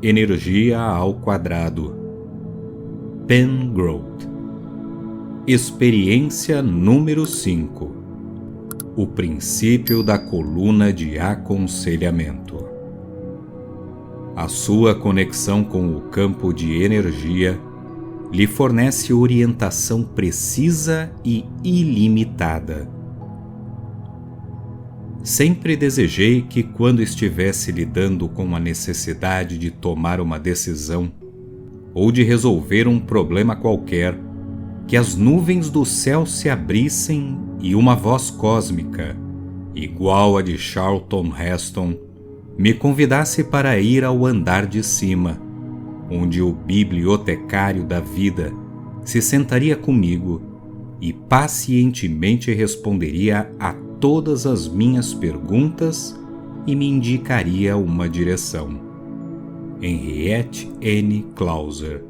Energia ao quadrado. Penn Growth. Experiência número 5. O princípio da coluna de aconselhamento. A sua conexão com o campo de energia lhe fornece orientação precisa e ilimitada. Sempre desejei que, quando estivesse lidando com a necessidade de tomar uma decisão ou de resolver um problema qualquer, que as nuvens do céu se abrissem e uma voz cósmica, igual a de Charlton Heston, me convidasse para ir ao andar de cima, onde o bibliotecário da vida se sentaria comigo e pacientemente responderia a todas as minhas perguntas e me indicaria uma direção. Henriette N. Clauser,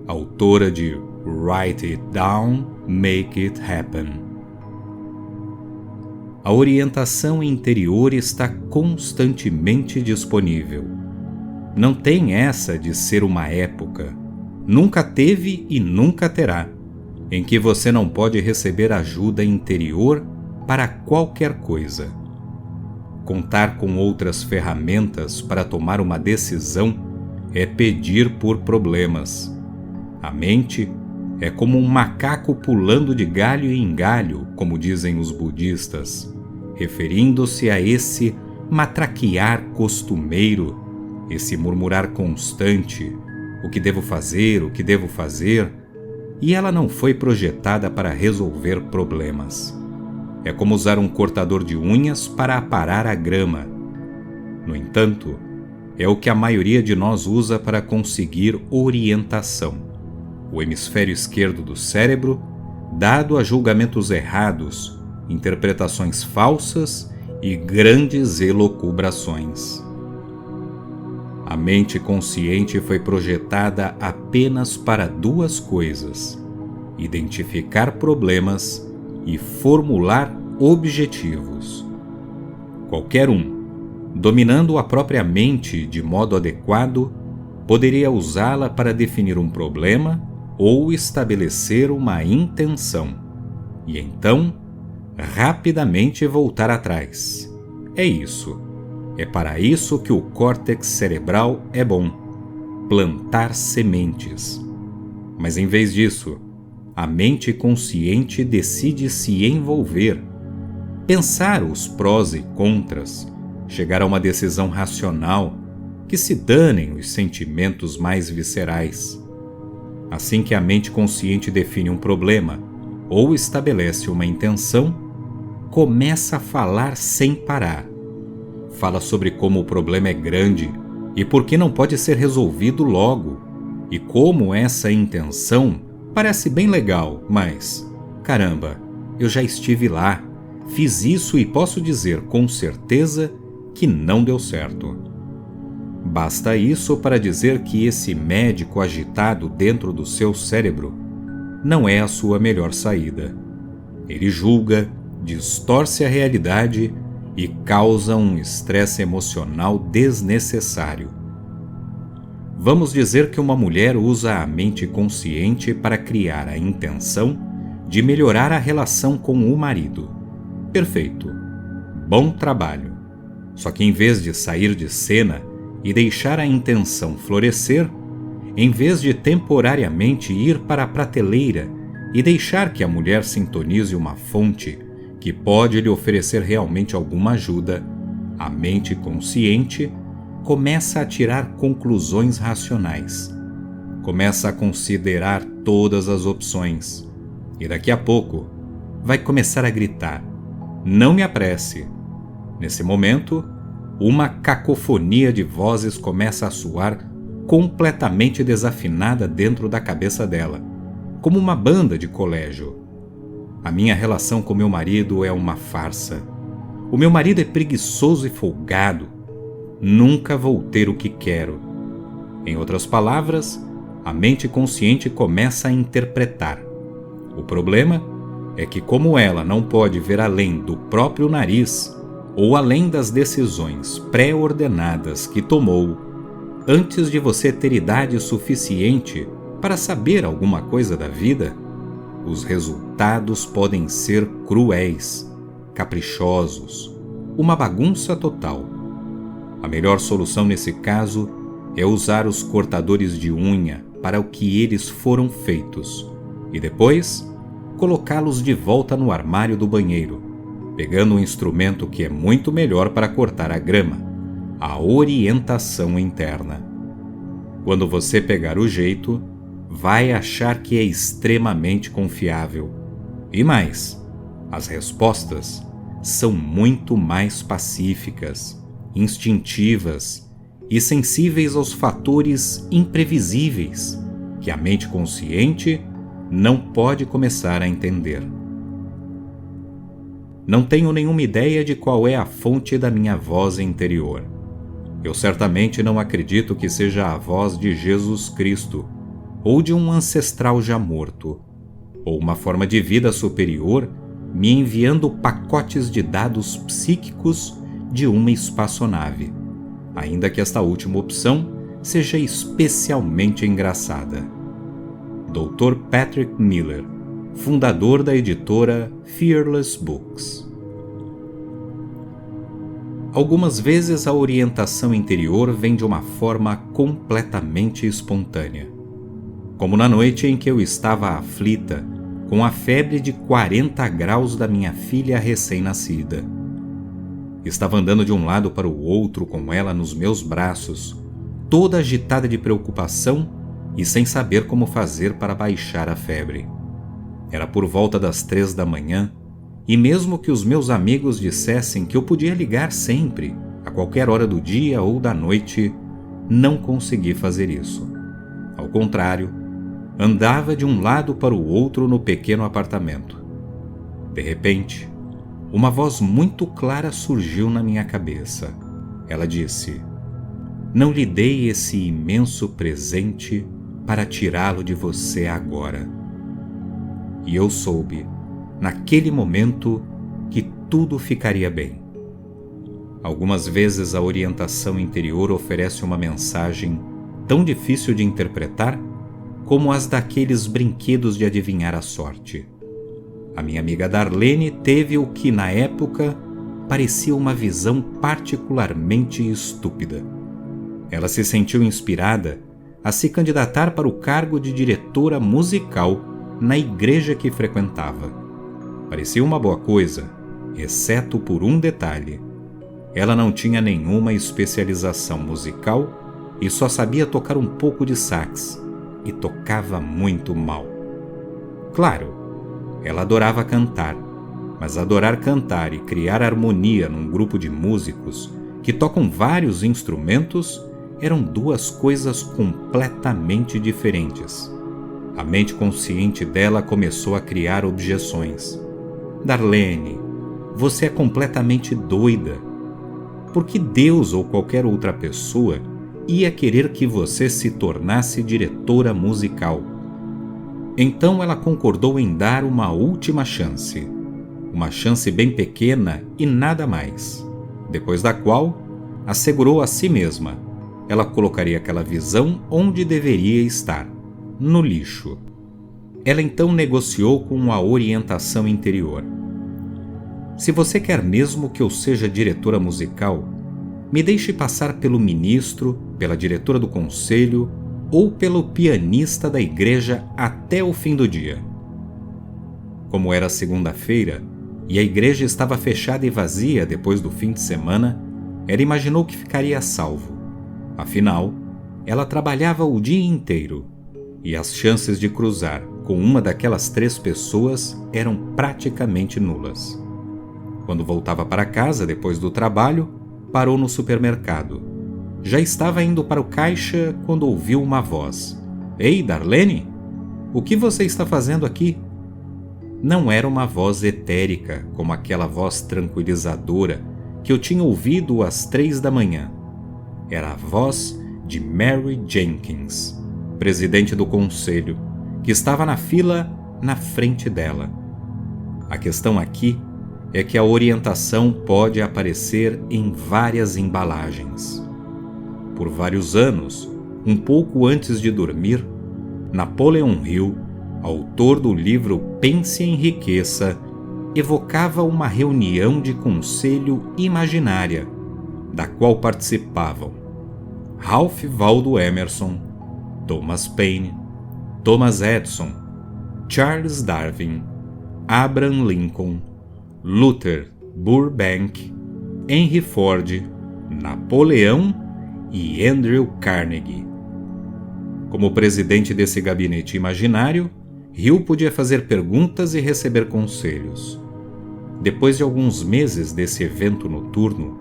autora de Write It Down, Make It Happen. A orientação interior está constantemente disponível. Não tem essa de ser uma época, nunca teve e nunca terá, em que você não pode receber ajuda interior para qualquer coisa. Contar com outras ferramentas para tomar uma decisão é pedir por problemas. A mente é como um macaco pulando de galho em galho, como dizem os budistas, referindo-se a esse matraquear costumeiro, esse murmurar constante, o que devo fazer, e ela não foi projetada para resolver problemas. É como usar um cortador de unhas para aparar a grama. No entanto, é o que a maioria de nós usa para conseguir orientação. O hemisfério esquerdo do cérebro, dado a julgamentos errados, interpretações falsas e grandes elucubrações. A mente consciente foi projetada apenas para duas coisas: identificar problemas e formular objetivos. Qualquer um, dominando a própria mente de modo adequado, poderia usá-la para definir um problema ou estabelecer uma intenção, e então rapidamente voltar atrás. É isso. É para isso que o córtex cerebral é bom: plantar sementes. Mas em vez disso, a mente consciente decide se envolver, pensar os prós e contras, chegar a uma decisão racional, que se danem os sentimentos mais viscerais. Assim que a mente consciente define um problema ou estabelece uma intenção, começa a falar sem parar. Fala sobre como o problema é grande e por que não pode ser resolvido logo, e como essa intenção parece bem legal, mas, caramba, eu já estive lá, fiz isso e posso dizer com certeza que não deu certo. Basta isso para dizer que esse médico agitado dentro do seu cérebro não é a sua melhor saída. Ele julga, distorce a realidade e causa um estresse emocional desnecessário. Vamos dizer que uma mulher usa a mente consciente para criar a intenção de melhorar a relação com o marido. Perfeito. Bom trabalho. Só que em vez de sair de cena e deixar a intenção florescer, em vez de temporariamente ir para a prateleira e deixar que a mulher sintonize uma fonte que pode lhe oferecer realmente alguma ajuda, a mente consciente começa a tirar conclusões racionais. Começa a considerar todas as opções. E daqui a pouco vai começar a gritar: "Não me apresse!" Nesse momento, uma cacofonia de vozes começa a soar completamente desafinada dentro da cabeça dela, como uma banda de colégio. A minha relação com meu marido é uma farsa. O meu marido é preguiçoso e folgado. Nunca vou ter o que quero. Em outras palavras, a mente consciente começa a interpretar. O problema é que, como ela não pode ver além do próprio nariz ou além das decisões pré-ordenadas que tomou, antes de você ter idade suficiente para saber alguma coisa da vida, os resultados podem ser cruéis, caprichosos, uma bagunça total. A melhor solução nesse caso é usar os cortadores de unha para o que eles foram feitos e depois colocá-los de volta no armário do banheiro, pegando um instrumento que é muito melhor para cortar a grama, a orientação interna. Quando você pegar o jeito, vai achar que é extremamente confiável. E mais, as respostas são muito mais pacíficas, instintivas e sensíveis aos fatores imprevisíveis que a mente consciente não pode começar a entender. Não tenho nenhuma ideia de qual é a fonte da minha voz interior. Eu certamente não acredito que seja a voz de Jesus Cristo, ou de um ancestral já morto, ou uma forma de vida superior me enviando pacotes de dados psíquicos de uma espaçonave, ainda que esta última opção seja especialmente engraçada. Dr. Patrick Miller, fundador da editora Fearless Books. Algumas vezes a orientação interior vem de uma forma completamente espontânea, como na noite em que eu estava aflita com a febre de 40 graus da minha filha recém-nascida. Estava andando de um lado para o outro com ela nos meus braços, toda agitada de preocupação e sem saber como fazer para baixar a febre. Era por volta das 3 da manhã, e mesmo que os meus amigos dissessem que eu podia ligar sempre, a qualquer hora do dia ou da noite, não consegui fazer isso. Ao contrário, andava de um lado para o outro no pequeno apartamento. De repente, uma voz muito clara surgiu na minha cabeça. Ela disse: "Não lhe dei esse imenso presente para tirá-lo de você agora." E eu soube, naquele momento, que tudo ficaria bem. Algumas vezes a orientação interior oferece uma mensagem tão difícil de interpretar como as daqueles brinquedos de adivinhar a sorte. A minha amiga Darlene teve o que, na época, parecia uma visão particularmente estúpida. Ela se sentiu inspirada a se candidatar para o cargo de diretora musical na igreja que frequentava. Parecia uma boa coisa, exceto por um detalhe. Ela não tinha nenhuma especialização musical e só sabia tocar um pouco de sax, e tocava muito mal. Claro, ela adorava cantar, mas adorar cantar e criar harmonia num grupo de músicos que tocam vários instrumentos eram duas coisas completamente diferentes. A mente consciente dela começou a criar objeções. "Darlene, você é completamente doida. Por que Deus ou qualquer outra pessoa ia querer que você se tornasse diretora musical?" Então ela concordou em dar uma última chance. Uma chance bem pequena e nada mais. Depois da qual, assegurou a si mesma, ela colocaria aquela visão onde deveria estar, no lixo. Ela então negociou com a orientação interior. "Se você quer mesmo que eu seja diretora musical, me deixe passar pelo ministro, pela diretora do conselho ou pelo pianista da igreja até o fim do dia." Como era segunda-feira e a igreja estava fechada e vazia depois do fim de semana, ela imaginou que ficaria a salvo. Afinal, ela trabalhava o dia inteiro e as chances de cruzar com uma daquelas 3 pessoas eram praticamente nulas. Quando voltava para casa depois do trabalho, parou no supermercado. Já estava indo para o caixa quando ouviu uma voz. "Ei, Darlene, o que você está fazendo aqui?" Não era uma voz etérica, como aquela voz tranquilizadora que eu tinha ouvido às 3 da manhã. Era a voz de Mary Jenkins, presidente do conselho, que estava na fila na frente dela. A questão aqui é que a orientação pode aparecer em várias embalagens. por vários anos, um pouco antes de dormir, Napoleon Hill, autor do livro Pense em Riqueza, evocava uma reunião de conselho imaginária, da qual participavam Ralph Waldo Emerson, Thomas Paine, Thomas Edison, Charles Darwin, Abraham Lincoln, Luther Burbank, Henry Ford, Napoleão e Andrew Carnegie. Como presidente desse gabinete imaginário, Hill podia fazer perguntas e receber conselhos. Depois de alguns meses desse evento noturno,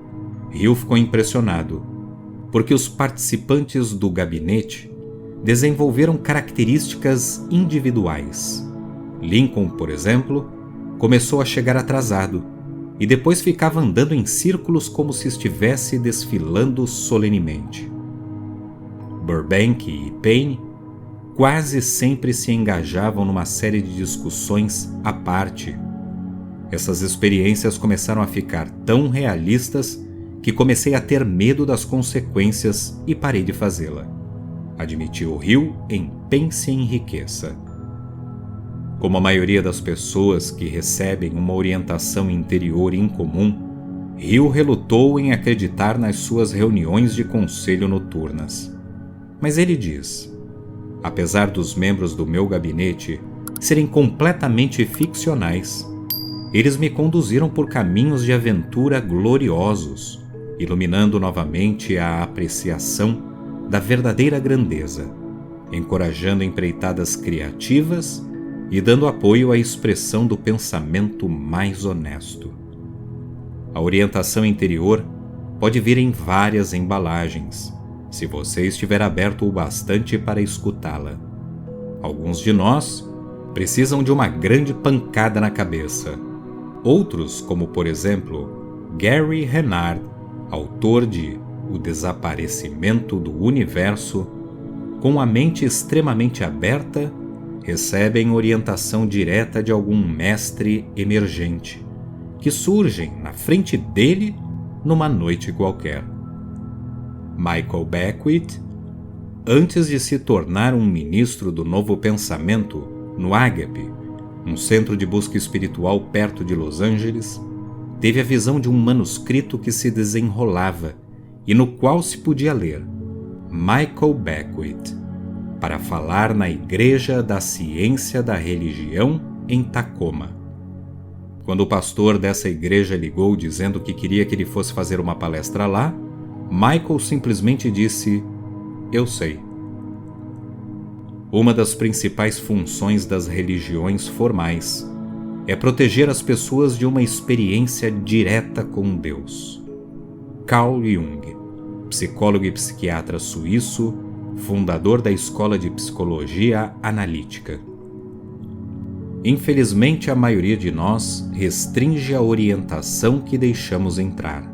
Hill ficou impressionado, porque os participantes do gabinete desenvolveram características individuais. Lincoln, por exemplo, começou a chegar atrasado e depois ficava andando em círculos como se estivesse desfilando solenemente. Burbank e Paine quase sempre se engajavam numa série de discussões à parte. Essas experiências começaram a ficar tão realistas que comecei a ter medo das consequências e parei de fazê-la, admitiu Hill em Pense em Riqueza. Como a maioria das pessoas que recebem uma orientação interior incomum, Hill relutou em acreditar nas suas reuniões de conselho noturnas. Mas ele diz: apesar dos membros do meu gabinete serem completamente ficcionais, eles me conduziram por caminhos de aventura gloriosos, iluminando novamente a apreciação da verdadeira grandeza, encorajando empreitadas criativas e dando apoio à expressão do pensamento mais honesto. A orientação interior pode vir em várias embalagens, se você estiver aberto o bastante para escutá-la. Alguns de nós precisam de uma grande pancada na cabeça. Outros, como por exemplo Gary Renard, autor de O Desaparecimento do Universo, com a mente extremamente aberta, recebem orientação direta de algum mestre emergente, que surgem na frente dele numa noite qualquer. Michael Beckwith, antes de se tornar um ministro do Novo Pensamento no Agape, um centro de busca espiritual perto de Los Angeles, teve a visão de um manuscrito que se desenrolava e no qual se podia ler Michael Beckwith, para falar na Igreja da Ciência da Religião em Tacoma. Quando o pastor dessa igreja ligou dizendo que queria que ele fosse fazer uma palestra lá, Michael simplesmente disse: "Eu sei." Uma das principais funções das religiões formais é proteger as pessoas de uma experiência direta com Deus. Carl Jung, psicólogo e psiquiatra suíço, fundador da Escola de Psicologia Analítica. Infelizmente, a maioria de nós restringe a orientação que deixamos entrar.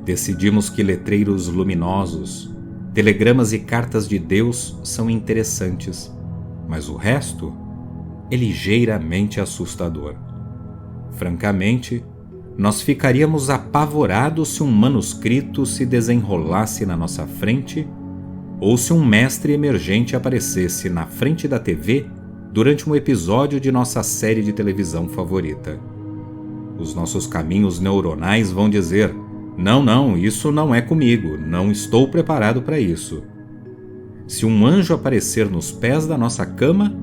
Decidimos que letreiros luminosos, telegramas e cartas de Deus são interessantes, mas o resto é ligeiramente assustador. Francamente, nós ficaríamos apavorados se um manuscrito se desenrolasse na nossa frente ou se um mestre emergente aparecesse na frente da TV durante um episódio de nossa série de televisão favorita. Os nossos caminhos neuronais vão dizer: não, isso não é comigo, não estou preparado para isso. Se um anjo aparecer nos pés da nossa cama,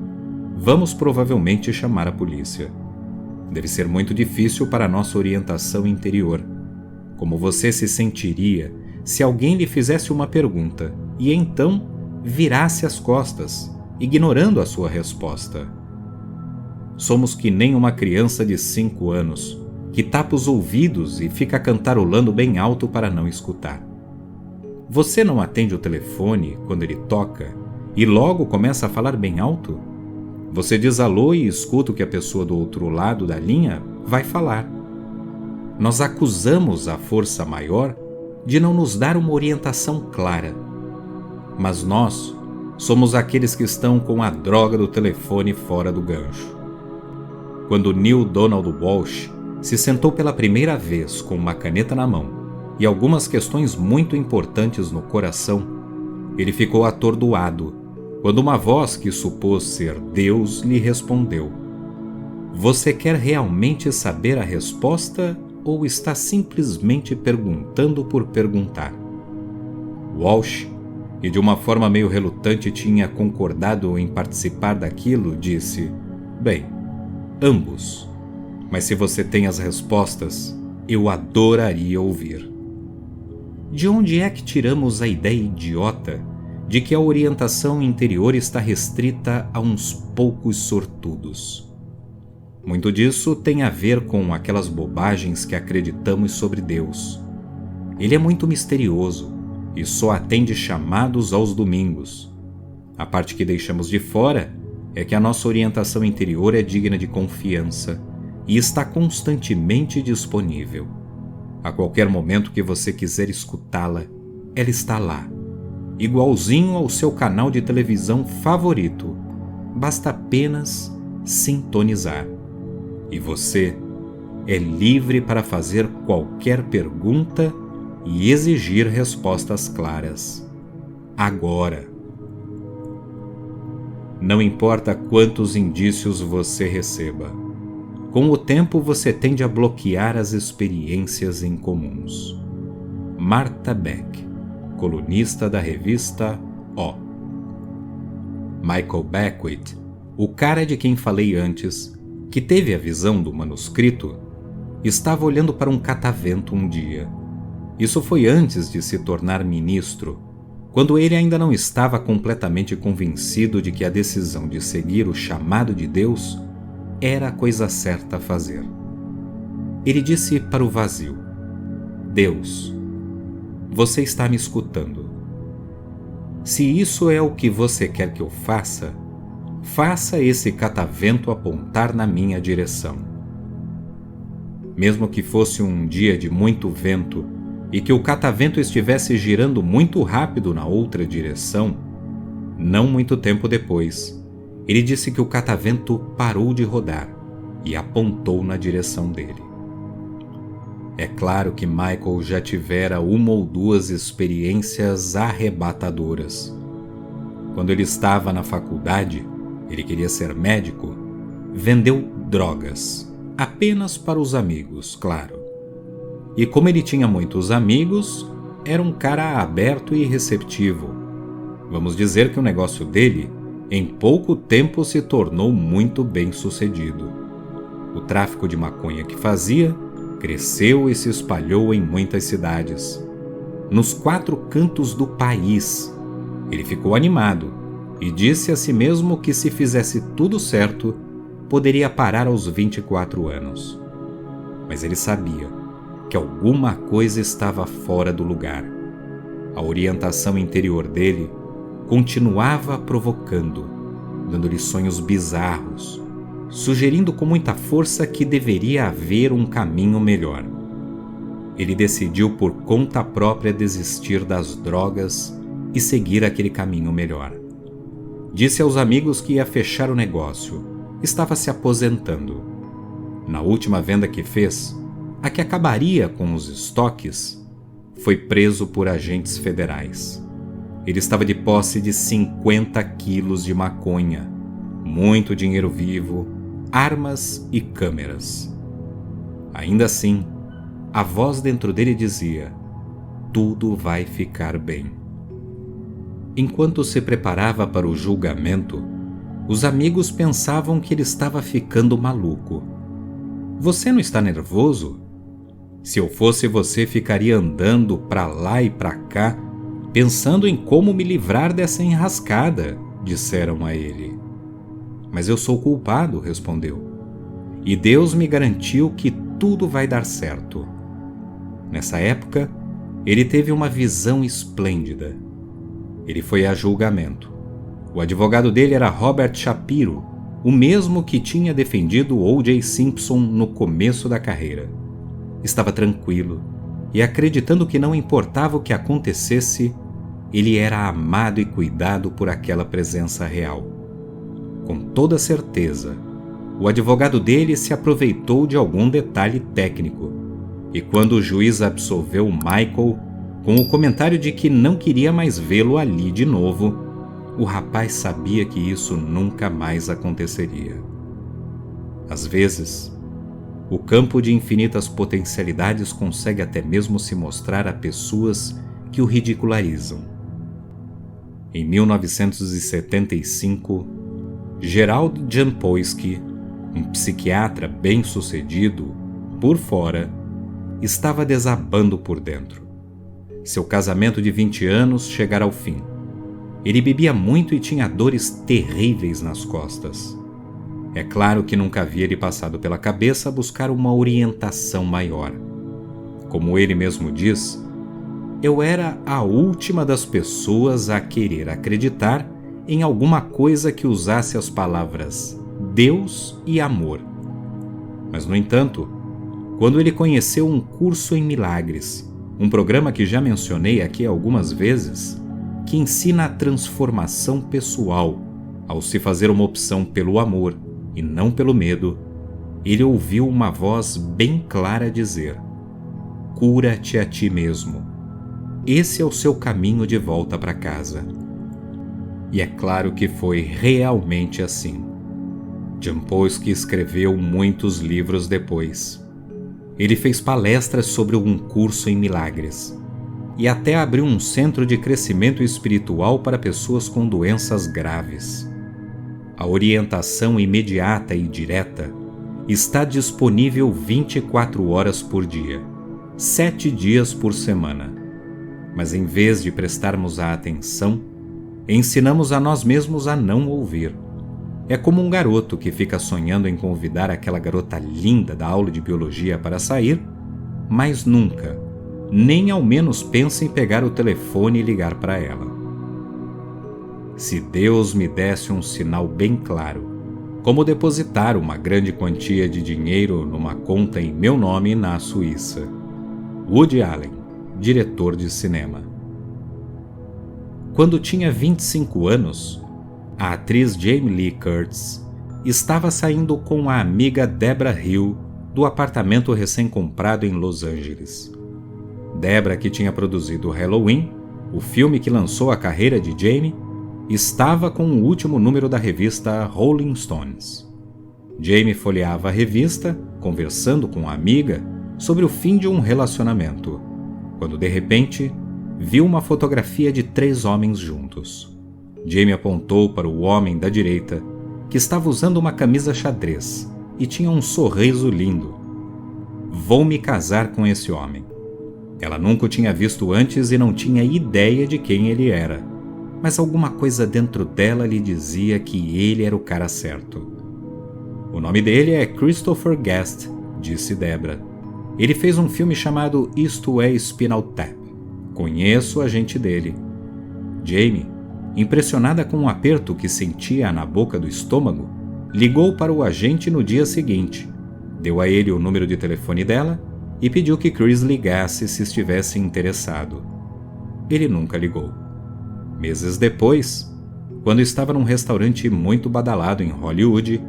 vamos provavelmente chamar a polícia. Deve ser muito difícil para a nossa orientação interior. Como você se sentiria se alguém lhe fizesse uma pergunta e então virasse as costas, ignorando a sua resposta? Somos que nem uma criança de 5 anos, que tapa os ouvidos e fica cantarolando bem alto para não escutar. Você não atende o telefone quando ele toca e logo começa a falar bem alto? Você diz alô e escuta o que a pessoa do outro lado da linha vai falar. Nós acusamos a força maior de não nos dar uma orientação clara. Mas nós somos aqueles que estão com a droga do telefone fora do gancho. Quando Neil Donald Walsh se sentou pela primeira vez com uma caneta na mão e algumas questões muito importantes no coração, ele ficou atordoado quando uma voz que supôs ser Deus lhe respondeu: "Você quer realmente saber a resposta ou está simplesmente perguntando por perguntar?" Walsh, que de uma forma meio relutante tinha concordado em participar daquilo, disse: "Bem, ambos. Mas se você tem as respostas, eu adoraria ouvir." De onde é que tiramos a ideia idiota de que a orientação interior está restrita a uns poucos sortudos? Muito disso tem a ver com aquelas bobagens que acreditamos sobre Deus. Ele é muito misterioso e só atende chamados aos domingos. A parte que deixamos de fora é que a nossa orientação interior é digna de confiança e está constantemente disponível. A qualquer momento que você quiser escutá-la, ela está lá, igualzinho ao seu canal de televisão favorito. Basta apenas sintonizar. E você é livre para fazer qualquer pergunta e exigir respostas claras. Agora. Não importa quantos indícios você receba, com o tempo você tende a bloquear as experiências incomuns. Martha Beck, colunista da revista O. Michael Beckwith, o cara de quem falei antes, que teve a visão do manuscrito, estava olhando para um catavento um dia. Isso foi antes de se tornar ministro, quando ele ainda não estava completamente convencido de que a decisão de seguir o chamado de Deus era a coisa certa a fazer. Ele disse para o vazio: "Deus, você está me escutando. Se isso é o que você quer que eu faça, faça esse catavento apontar na minha direção." Mesmo que fosse um dia de muito vento e que o catavento estivesse girando muito rápido na outra direção, não muito tempo depois, ele disse que o catavento parou de rodar e apontou na direção dele. É claro que Michael já tivera uma ou duas experiências arrebatadoras. Quando ele estava na faculdade, ele queria ser médico, vendeu drogas, apenas para os amigos, claro. E como ele tinha muitos amigos, era um cara aberto e receptivo. Vamos dizer que o negócio dele, em pouco tempo, se tornou muito bem sucedido. O tráfico de maconha que fazia cresceu e se espalhou em muitas cidades. Nos 4 cantos do país, ele ficou animado e disse a si mesmo que se fizesse tudo certo, poderia parar aos 24 anos. Mas ele sabia que alguma coisa estava fora do lugar. A orientação interior dele continuava provocando, dando-lhe sonhos bizarros, sugerindo com muita força que deveria haver um caminho melhor. Ele decidiu por conta própria desistir das drogas e seguir aquele caminho melhor. Disse aos amigos que ia fechar o negócio, estava se aposentando. Na última venda que fez, a que acabaria com os estoques, foi preso por agentes federais. Ele estava de posse de 50 quilos de maconha, muito dinheiro vivo, armas e câmeras. Ainda assim, a voz dentro dele dizia: "Tudo vai ficar bem." Enquanto se preparava para o julgamento, os amigos pensavam que ele estava ficando maluco. "Você não está nervoso? Se eu fosse você, ficaria andando para lá e para cá, pensando em como me livrar dessa enrascada", disseram a ele. "Mas eu sou culpado", respondeu. "E Deus me garantiu que tudo vai dar certo." Nessa época, ele teve uma visão esplêndida. Ele foi a julgamento. O advogado dele era Robert Shapiro, o mesmo que tinha defendido O.J. Simpson no começo da carreira. Estava tranquilo e acreditando que não importava o que acontecesse, ele era amado e cuidado por aquela presença real. Com toda certeza, o advogado dele se aproveitou de algum detalhe técnico, E quando o juiz absolveu Michael, com o comentário de que não queria mais vê-lo ali de novo, o rapaz sabia que isso nunca mais aconteceria. Às vezes, o campo de infinitas potencialidades consegue até mesmo se mostrar a pessoas que o ridicularizam. Em 1975, Gerald Jampolsky, um psiquiatra bem-sucedido por fora, estava desabando por dentro. Seu casamento de 20 anos chegara ao fim. Ele bebia muito e tinha dores terríveis nas costas. É claro que nunca havia lhe passado pela cabeça buscar uma orientação maior. Como ele mesmo diz, eu era a última das pessoas a querer acreditar em alguma coisa que usasse as palavras Deus e amor. Mas, no entanto, quando ele conheceu um curso em milagres, um programa que já mencionei aqui algumas vezes, que ensina a transformação pessoal ao se fazer uma opção pelo amor e não pelo medo, ele ouviu uma voz bem clara dizer: cura-te a ti mesmo. Esse é o seu caminho de volta para casa. E é claro que foi realmente assim. Jampolsky escreveu muitos livros depois. Ele fez palestras sobre um curso em milagres e até abriu um centro de crescimento espiritual para pessoas com doenças graves. A orientação imediata e direta está disponível 24 horas por dia, 7 dias por semana. Mas em vez de prestarmos a atenção, ensinamos a nós mesmos a não ouvir. É como um garoto que fica sonhando em convidar aquela garota linda da aula de biologia para sair, mas nunca, nem ao menos pensa em pegar o telefone e ligar para ela. Se Deus me desse um sinal bem claro, como depositar uma grande quantia de dinheiro numa conta em meu nome na Suíça. Woody Allen, diretor de cinema. Quando tinha 25 anos, a atriz Jamie Lee Curtis estava saindo com a amiga Debra Hill do apartamento recém-comprado em Los Angeles. Debra, que tinha produzido Halloween, o filme que lançou a carreira de Jamie, estava com o último número da revista Rolling Stones. Jamie folheava a revista, conversando com a amiga sobre o fim de um relacionamento, quando de repente viu uma fotografia de 3 homens juntos. Jamie apontou para o homem da direita, que estava usando uma camisa xadrez e tinha um sorriso lindo. Vou me casar com esse homem. Ela nunca o tinha visto antes e não tinha ideia de quem ele era, mas alguma coisa dentro dela lhe dizia que ele era o cara certo. O nome dele é Christopher Guest, disse Debra. Ele fez um filme chamado Isto é Spinal Tap. Conheço a gente dele. Jamie, impressionada com o aperto que sentia na boca do estômago, ligou para o agente no dia seguinte, deu a ele o número de telefone dela e pediu que Chris ligasse se estivesse interessado. Ele nunca ligou. Meses depois, quando estava num restaurante muito badalado em Hollywood,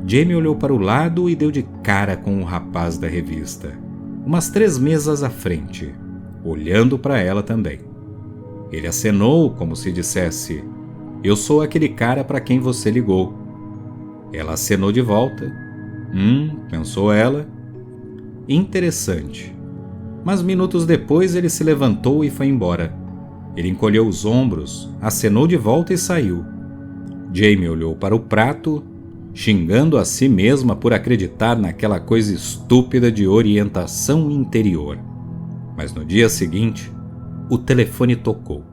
Jamie olhou para o lado e deu de cara com o rapaz da revista, umas 3 mesas à frente, olhando para ela também. Ele acenou como se dissesse: eu sou aquele cara para quem você ligou. Ela acenou de volta. Pensou ela. Interessante. Mas minutos depois ele se levantou e foi embora. Ele encolheu os ombros, acenou de volta e saiu. Jamie olhou para o prato, xingando a si mesma por acreditar naquela coisa estúpida de orientação interior. Mas no dia seguinte, o telefone tocou.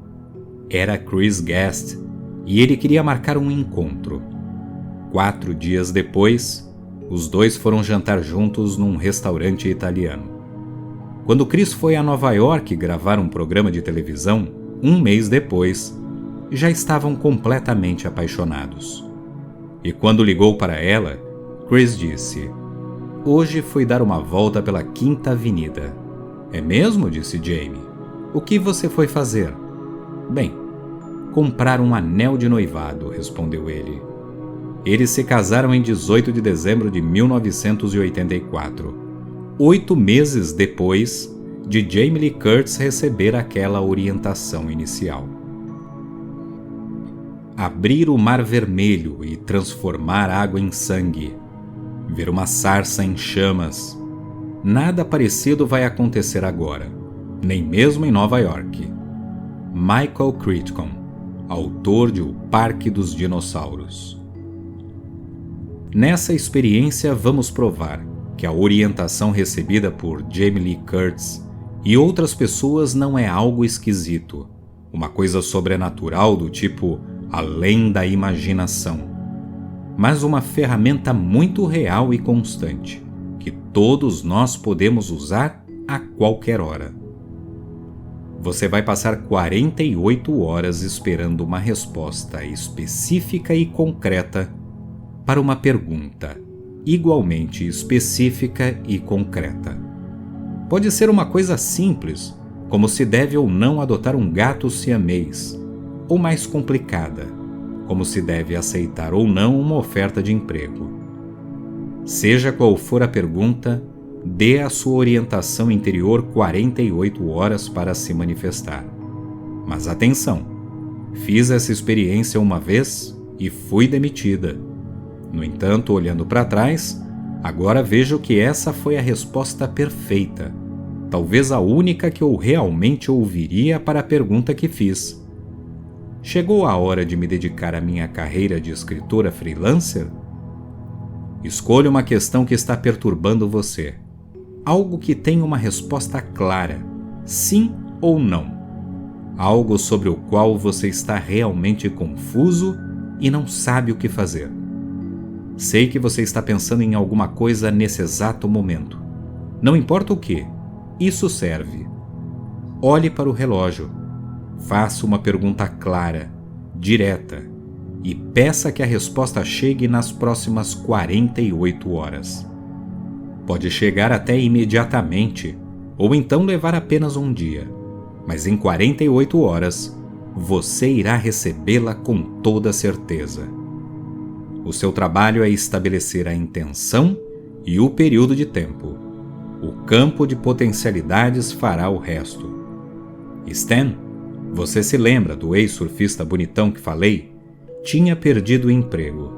Era Chris Guest e ele queria marcar um encontro. 4 dias depois, os dois foram jantar juntos num restaurante italiano. Quando Chris foi a Nova York gravar um programa de televisão, 1 mês depois, já estavam completamente apaixonados. E quando ligou para ela, Chris disse: hoje fui dar uma volta pela 5ª Avenida. É mesmo? Disse Jamie. O que você foi fazer? Bem, comprar um anel de noivado, respondeu ele. Eles se casaram em 18 de dezembro de 1984. 8 meses depois de Jamie Lee Curtis receber aquela orientação inicial. Abrir o Mar Vermelho e transformar água em sangue, ver uma sarça em chamas. Nada parecido vai acontecer agora, nem mesmo em Nova York. Michael Crichton, autor de O Parque dos Dinossauros. Nessa experiência vamos provar que a orientação recebida por Jamie Lee Curtis e outras pessoas não é algo esquisito, uma coisa sobrenatural do tipo além da imaginação, mas uma ferramenta muito real e constante, que todos nós podemos usar a qualquer hora. Você vai passar 48 horas esperando uma resposta específica e concreta para uma pergunta igualmente específica e concreta. Pode ser uma coisa simples, como se deve ou não adotar um gato siamês, ou mais complicada, como se deve aceitar ou não uma oferta de emprego. Seja qual for a pergunta, dê à sua orientação interior 48 horas para se manifestar. Mas atenção, fiz essa experiência uma vez e fui demitida. No entanto, olhando para trás, agora vejo que essa foi a resposta perfeita, talvez a única que eu realmente ouviria para a pergunta que fiz. Chegou a hora de me dedicar à minha carreira de escritora freelancer? Escolha uma questão que está perturbando você. Algo que tenha uma resposta clara, sim ou não. Algo sobre o qual você está realmente confuso e não sabe o que fazer. Sei que você está pensando em alguma coisa nesse exato momento. Não importa o que, isso serve. Olhe para o relógio. Faça uma pergunta clara, direta, e peça que a resposta chegue nas próximas 48 horas. Pode chegar até imediatamente, ou então levar apenas um dia, mas em 48 horas, você irá recebê-la com toda certeza. O seu trabalho é estabelecer a intenção e o período de tempo. O campo de potencialidades fará o resto. Stan, você se lembra do ex-surfista bonitão que falei? Tinha perdido o emprego.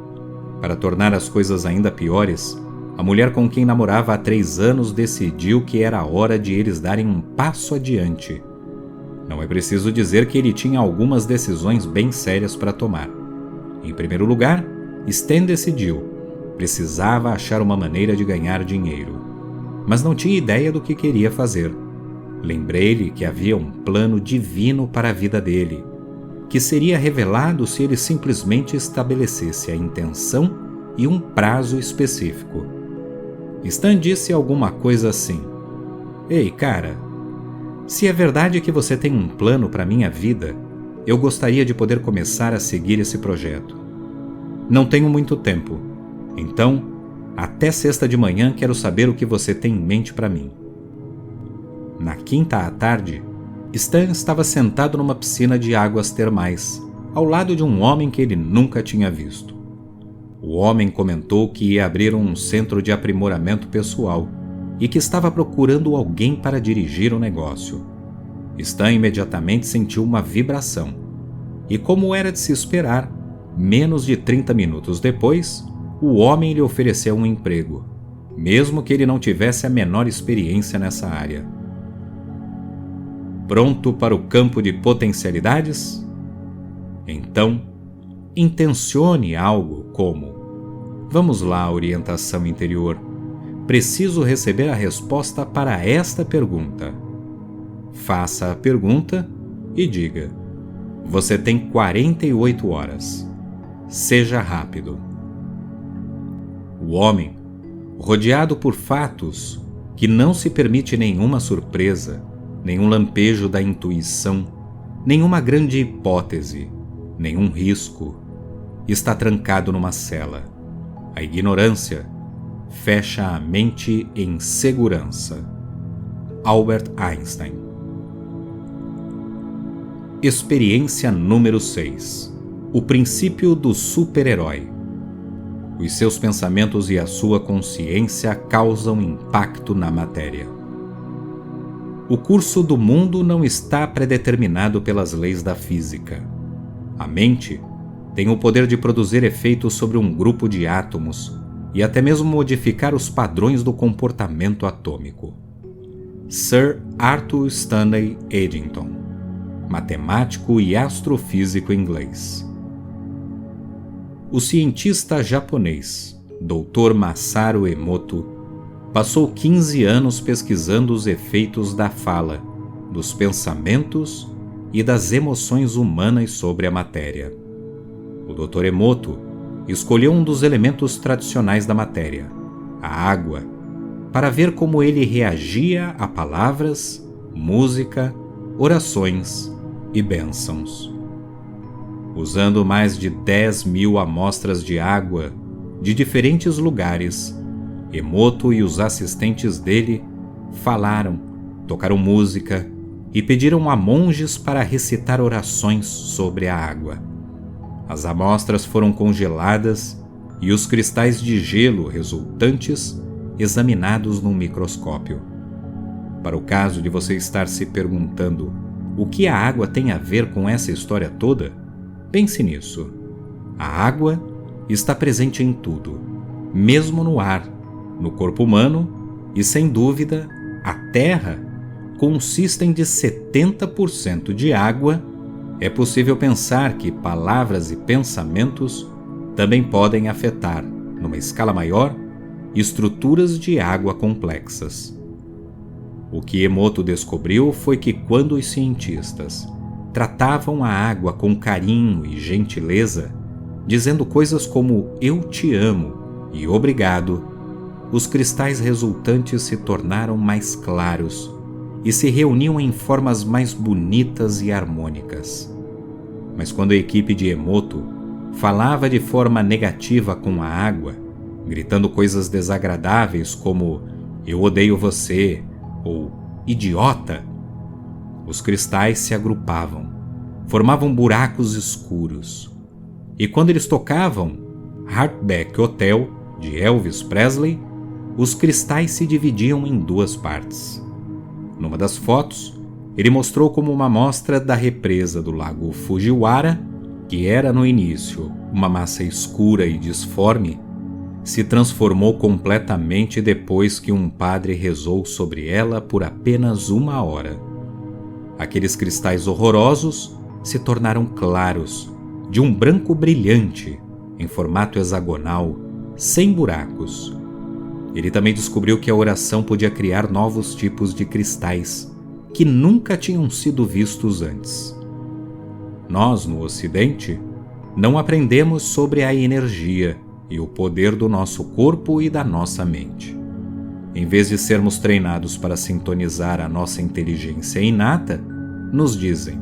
Para tornar as coisas ainda piores, a mulher com quem namorava há 3 anos decidiu que era a hora de eles darem um passo adiante. Não é preciso dizer que ele tinha algumas decisões bem sérias para tomar. Em primeiro lugar, Stan decidiu. Precisava achar uma maneira de ganhar dinheiro. Mas não tinha ideia do que queria fazer. Lembrei-lhe que havia um plano divino para a vida dele, que seria revelado se ele simplesmente estabelecesse a intenção e um prazo específico. Stan disse alguma coisa assim: "Ei, cara, se é verdade que você tem um plano para minha vida, eu gostaria de poder começar a seguir esse projeto. Não tenho muito tempo, então, até sexta de manhã quero saber o que você tem em mente para mim." Na quinta à tarde, Stan estava sentado numa piscina de águas termais, ao lado de um homem que ele nunca tinha visto. O homem comentou que ia abrir um centro de aprimoramento pessoal e que estava procurando alguém para dirigir o negócio. Stan imediatamente sentiu uma vibração, e como era de se esperar, menos de 30 minutos depois, o homem lhe ofereceu um emprego, mesmo que ele não tivesse a menor experiência nessa área. Pronto para o campo de potencialidades? Então, intencione algo como: vamos lá, orientação interior. Preciso receber a resposta para esta pergunta. Faça a pergunta e diga: você tem 48 horas. Seja rápido. O homem, rodeado por fatos que não se permite nenhuma surpresa, nenhum lampejo da intuição, nenhuma grande hipótese, nenhum risco, está trancado numa cela. A ignorância fecha a mente em segurança. Albert Einstein. Experiência número 6. O princípio do super-herói. Os seus pensamentos e a sua consciência causam impacto na matéria. O curso do mundo não está predeterminado pelas leis da física. A mente tem o poder de produzir efeitos sobre um grupo de átomos e até mesmo modificar os padrões do comportamento atômico. Sir Arthur Stanley Eddington, matemático e astrofísico inglês. O cientista japonês Dr. Masaru Emoto passou 15 anos pesquisando os efeitos da fala, dos pensamentos e das emoções humanas sobre a matéria. O Dr. Emoto escolheu um dos elementos tradicionais da matéria, a água, para ver como ele reagia a palavras, música, orações e bênçãos. Usando mais de 10.000 amostras de água de diferentes lugares, Emoto e os assistentes dele falaram, tocaram música e pediram a monges para recitar orações sobre a água. As amostras foram congeladas e os cristais de gelo resultantes examinados num microscópio. Para o caso de você estar se perguntando o que a água tem a ver com essa história toda, pense nisso. A água está presente em tudo, mesmo no ar, no corpo humano e, sem dúvida, a Terra consistem de 70% de água. É possível pensar que palavras e pensamentos também podem afetar, numa escala maior, estruturas de água complexas. O que Emoto descobriu foi que quando os cientistas tratavam a água com carinho e gentileza, dizendo coisas como "eu te amo" e "obrigado", os cristais resultantes se tornaram mais claros e se reuniam em formas mais bonitas e harmônicas. Mas quando a equipe de Emoto falava de forma negativa com a água, gritando coisas desagradáveis como "eu odeio você" ou "idiota", os cristais se agrupavam, formavam buracos escuros. E quando eles tocavam Heartbeat Hotel, de Elvis Presley, os cristais se dividiam em duas partes. Numa das fotos, ele mostrou como uma amostra da represa do lago Fujiwara, que era no início uma massa escura e disforme, se transformou completamente depois que um padre rezou sobre ela por apenas 1 hora. Aqueles cristais horrorosos se tornaram claros, de um branco brilhante, em formato hexagonal, sem buracos. Ele também descobriu que a oração podia criar novos tipos de cristais, que nunca tinham sido vistos antes. Nós, no Ocidente, não aprendemos sobre a energia e o poder do nosso corpo e da nossa mente. Em vez de sermos treinados para sintonizar a nossa inteligência inata, nos dizem: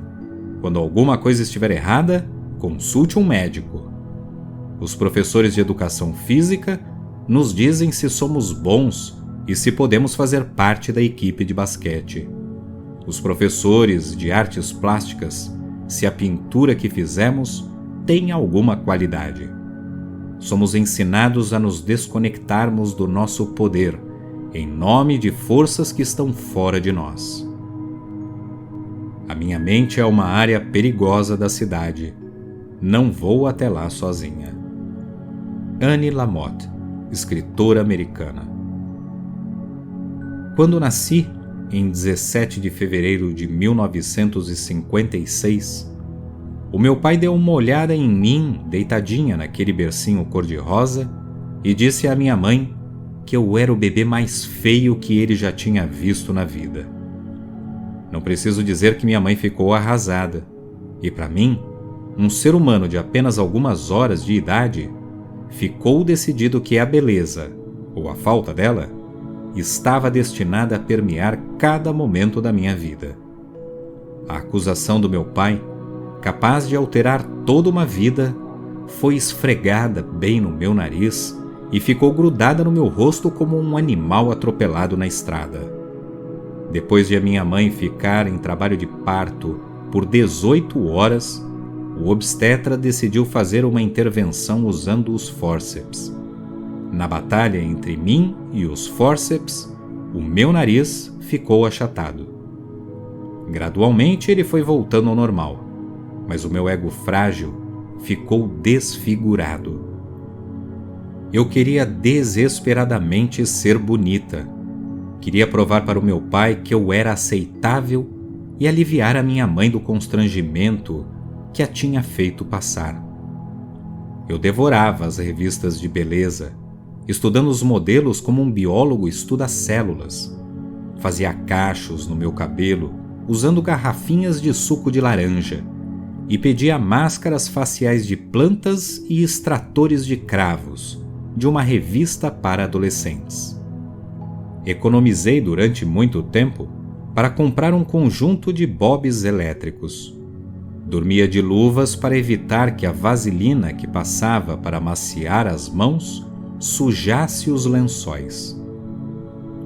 quando alguma coisa estiver errada, consulte um médico. Os professores de educação física nos dizem se somos bons e se podemos fazer parte da equipe de basquete. Os professores de artes plásticas se a pintura que fizemos tem alguma qualidade. Somos ensinados a nos desconectarmos do nosso poder em nome de forças que estão fora de nós. A minha mente é uma área perigosa da cidade. Não vou até lá sozinha. Annie Lamott, escritora americana. Quando nasci, em 17 de fevereiro de 1956, o meu pai deu uma olhada em mim, deitadinha naquele bercinho cor-de-rosa, e disse à minha mãe que eu era o bebê mais feio que ele já tinha visto na vida. Não preciso dizer que minha mãe ficou arrasada, e para mim, um ser humano de apenas algumas horas de idade, ficou decidido que a beleza, ou a falta dela, estava destinada a permear cada momento da minha vida. A acusação do meu pai, capaz de alterar toda uma vida, foi esfregada bem no meu nariz e ficou grudada no meu rosto como um animal atropelado na estrada. Depois de a minha mãe ficar em trabalho de parto por 18 horas, o obstetra decidiu fazer uma intervenção usando os fórceps, Na batalha entre mim e os fórceps, o meu nariz ficou achatado. Gradualmente ele foi voltando ao normal, mas o meu ego frágil ficou desfigurado. Eu queria desesperadamente ser bonita. Queria provar para o meu pai que eu era aceitável e aliviar a minha mãe do constrangimento que a tinha feito passar. Eu devorava as revistas de beleza, estudando os modelos como um biólogo estuda células. Fazia cachos no meu cabelo usando garrafinhas de suco de laranja e pedia máscaras faciais de plantas e extratores de cravos de uma revista para adolescentes. Economizei durante muito tempo para comprar um conjunto de bobs elétricos. Dormia de luvas para evitar que a vaselina que passava para amaciar as mãos sujasse os lençóis.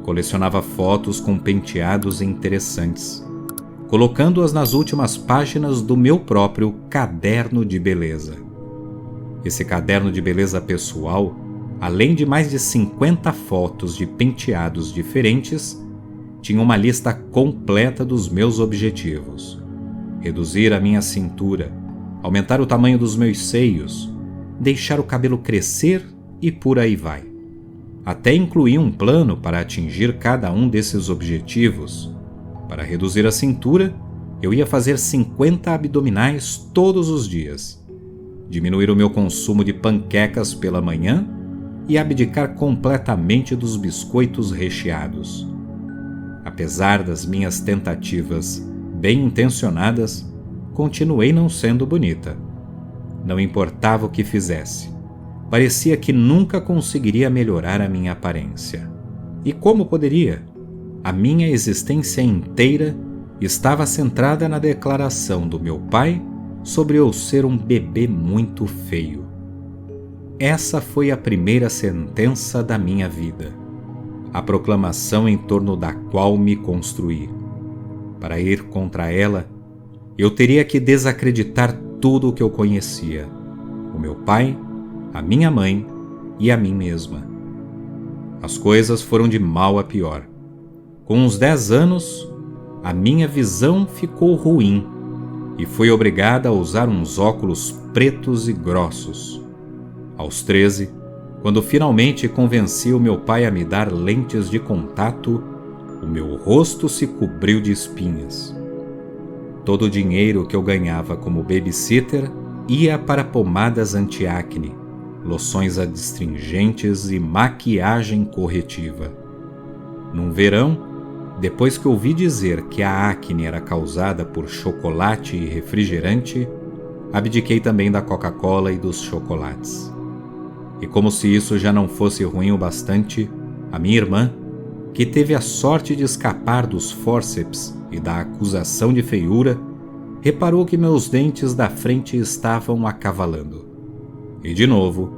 Colecionava fotos com penteados interessantes, colocando-as nas últimas páginas do meu próprio caderno de beleza. Esse caderno de beleza pessoal, além de mais de 50 fotos de penteados diferentes, tinha uma lista completa dos meus objetivos: reduzir a minha cintura, aumentar o tamanho dos meus seios, deixar o cabelo crescer e por aí vai. Até incluí um plano para atingir cada um desses objetivos. Para reduzir a cintura, eu ia fazer 50 abdominais todos os dias, diminuir o meu consumo de panquecas pela manhã e abdicar completamente dos biscoitos recheados. Apesar das minhas tentativas bem intencionadas, continuei não sendo bonita. Não importava o que fizesse. Parecia que nunca conseguiria melhorar a minha aparência. E como poderia? A minha existência inteira estava centrada na declaração do meu pai sobre eu ser um bebê muito feio. Essa foi a primeira sentença da minha vida, a proclamação em torno da qual me construí. Para ir contra ela, eu teria que desacreditar tudo o que eu conhecia: o meu pai, a minha mãe e a mim mesma. As coisas foram de mal a pior. Com uns 10 anos, a minha visão ficou ruim e fui obrigada a usar uns óculos pretos e grossos. Aos 13, quando finalmente convenci o meu pai a me dar lentes de contato, o meu rosto se cobriu de espinhas. Todo o dinheiro que eu ganhava como babysitter ia para pomadas anti-acne, loções adstringentes e maquiagem corretiva. Num verão, depois que ouvi dizer que a acne era causada por chocolate e refrigerante, abdiquei também da Coca-Cola e dos chocolates. E como se isso já não fosse ruim o bastante, a minha irmã, que teve a sorte de escapar dos fórceps e da acusação de feiura, reparou que meus dentes da frente estavam acavalando. E de novo,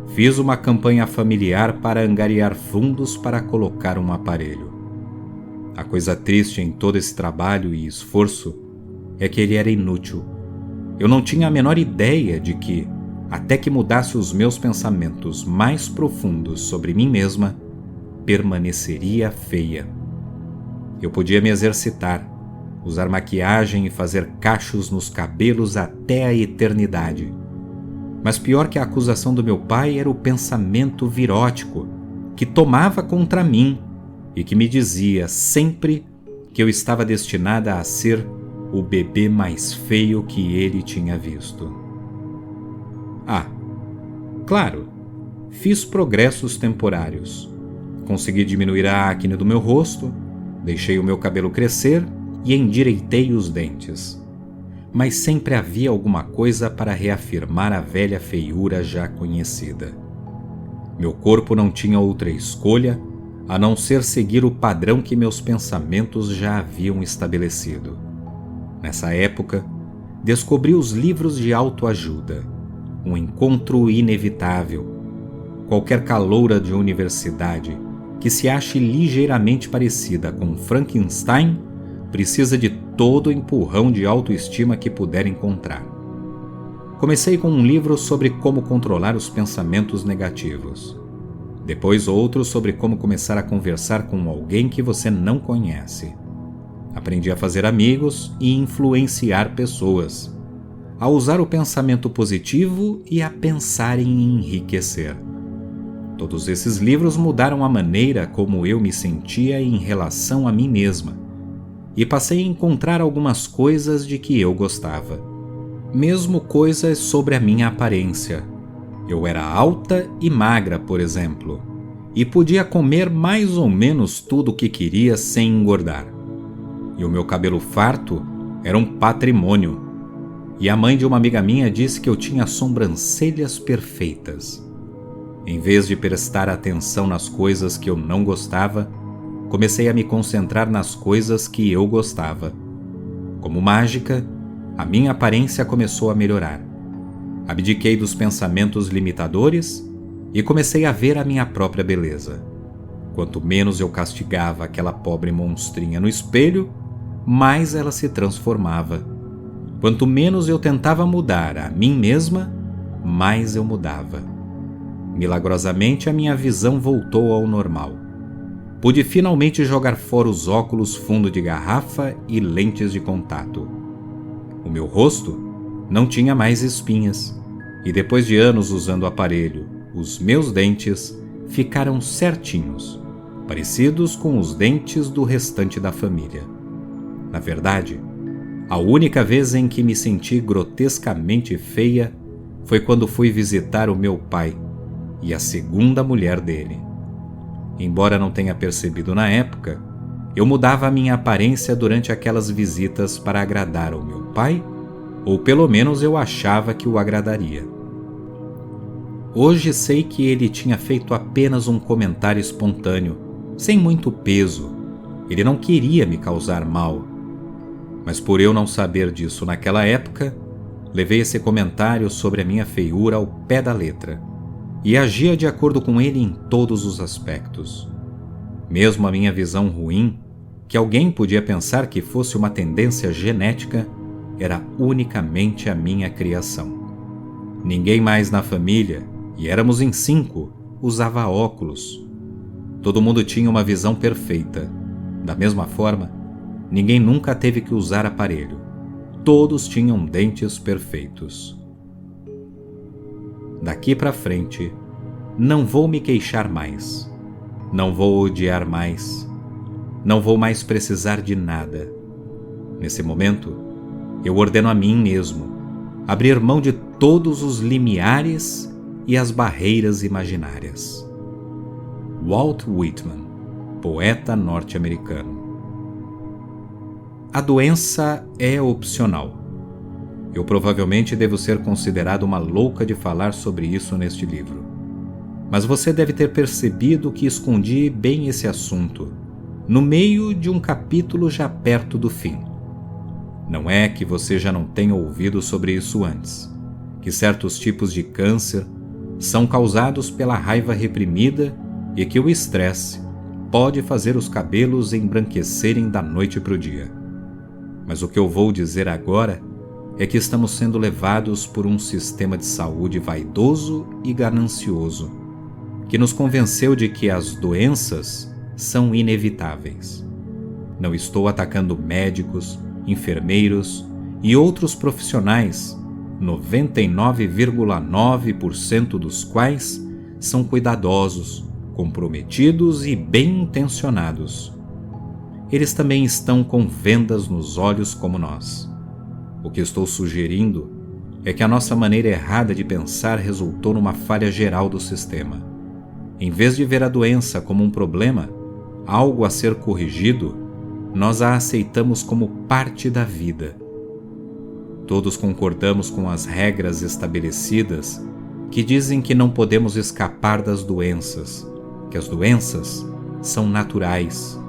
fiz uma campanha familiar para angariar fundos para colocar um aparelho. A coisa triste em todo esse trabalho e esforço é que ele era inútil. Eu não tinha a menor ideia de que, até que mudasse os meus pensamentos mais profundos sobre mim mesma, permaneceria feia. Eu podia me exercitar, usar maquiagem e fazer cachos nos cabelos até a eternidade. Mas pior que a acusação do meu pai era o pensamento virótico que tomava contra mim e que me dizia sempre que eu estava destinada a ser o bebê mais feio que ele tinha visto. Claro, fiz progressos temporários. Consegui diminuir a acne do meu rosto, deixei o meu cabelo crescer e endireitei os dentes. Mas sempre havia alguma coisa para reafirmar a velha feiura já conhecida. Meu corpo não tinha outra escolha a não ser seguir o padrão que meus pensamentos já haviam estabelecido. Nessa época, descobri os livros de autoajuda, um encontro inevitável. Qualquer caloura de universidade que se ache ligeiramente parecida com Frankenstein precisa de todo o empurrão de autoestima que puder encontrar. Comecei com um livro sobre como controlar os pensamentos negativos. Depois outro sobre como começar a conversar com alguém que você não conhece. Aprendi a fazer amigos e influenciar pessoas, a usar o pensamento positivo e a pensar em enriquecer. Todos esses livros mudaram a maneira como eu me sentia em relação a mim mesma, e passei a encontrar algumas coisas de que eu gostava. Mesmo coisas sobre a minha aparência. Eu era alta e magra, por exemplo, e podia comer mais ou menos tudo o que queria sem engordar. E o meu cabelo farto era um patrimônio. E a mãe de uma amiga minha disse que eu tinha sobrancelhas perfeitas. Em vez de prestar atenção nas coisas que eu não gostava, comecei a me concentrar nas coisas que eu gostava. Como mágica, a minha aparência começou a melhorar. Abdiquei dos pensamentos limitadores e comecei a ver a minha própria beleza. Quanto menos eu castigava aquela pobre monstrinha no espelho, mais ela se transformava. Quanto menos eu tentava mudar a mim mesma, mais eu mudava. Milagrosamente, a minha visão voltou ao normal. Pude finalmente jogar fora os óculos fundo de garrafa e lentes de contato. O meu rosto não tinha mais espinhas, e depois de anos usando o aparelho, os meus dentes ficaram certinhos, parecidos com os dentes do restante da família. Na verdade, a única vez em que me senti grotescamente feia foi quando fui visitar o meu pai e a segunda mulher dele. Embora não tenha percebido na época, eu mudava a minha aparência durante aquelas visitas para agradar ao meu pai, ou pelo menos eu achava que o agradaria. Hoje sei que ele tinha feito apenas um comentário espontâneo, sem muito peso. Ele não queria me causar mal. Mas por eu não saber disso naquela época, levei esse comentário sobre a minha feiura ao pé da letra e agia de acordo com ele em todos os aspectos. Mesmo a minha visão ruim, que alguém podia pensar que fosse uma tendência genética, era unicamente a minha criação. Ninguém mais na família, e éramos em 5, usava óculos. Todo mundo tinha uma visão perfeita. Da mesma forma, ninguém nunca teve que usar aparelho. Todos tinham dentes perfeitos. Daqui para frente, não vou me queixar mais. Não vou odiar mais. Não vou mais precisar de nada. Nesse momento, eu ordeno a mim mesmo abrir mão de todos os limiares e as barreiras imaginárias. Walt Whitman, poeta norte-americano. A doença é opcional. Eu provavelmente devo ser considerado uma louca de falar sobre isso neste livro. Mas você deve ter percebido que escondi bem esse assunto, no meio de um capítulo já perto do fim. Não é que você já não tenha ouvido sobre isso antes, que certos tipos de câncer são causados pela raiva reprimida e que o estresse pode fazer os cabelos embranquecerem da noite para o dia. Mas o que eu vou dizer agora é que estamos sendo levados por um sistema de saúde vaidoso e ganancioso, que nos convenceu de que as doenças são inevitáveis. Não estou atacando médicos, enfermeiros e outros profissionais, 99,9% dos quais são cuidadosos, comprometidos e bem-intencionados. Eles também estão com vendas nos olhos como nós. O que estou sugerindo é que a nossa maneira errada de pensar resultou numa falha geral do sistema. Em vez de ver a doença como um problema, algo a ser corrigido, nós a aceitamos como parte da vida. Todos concordamos com as regras estabelecidas que dizem que não podemos escapar das doenças, que as doenças são naturais.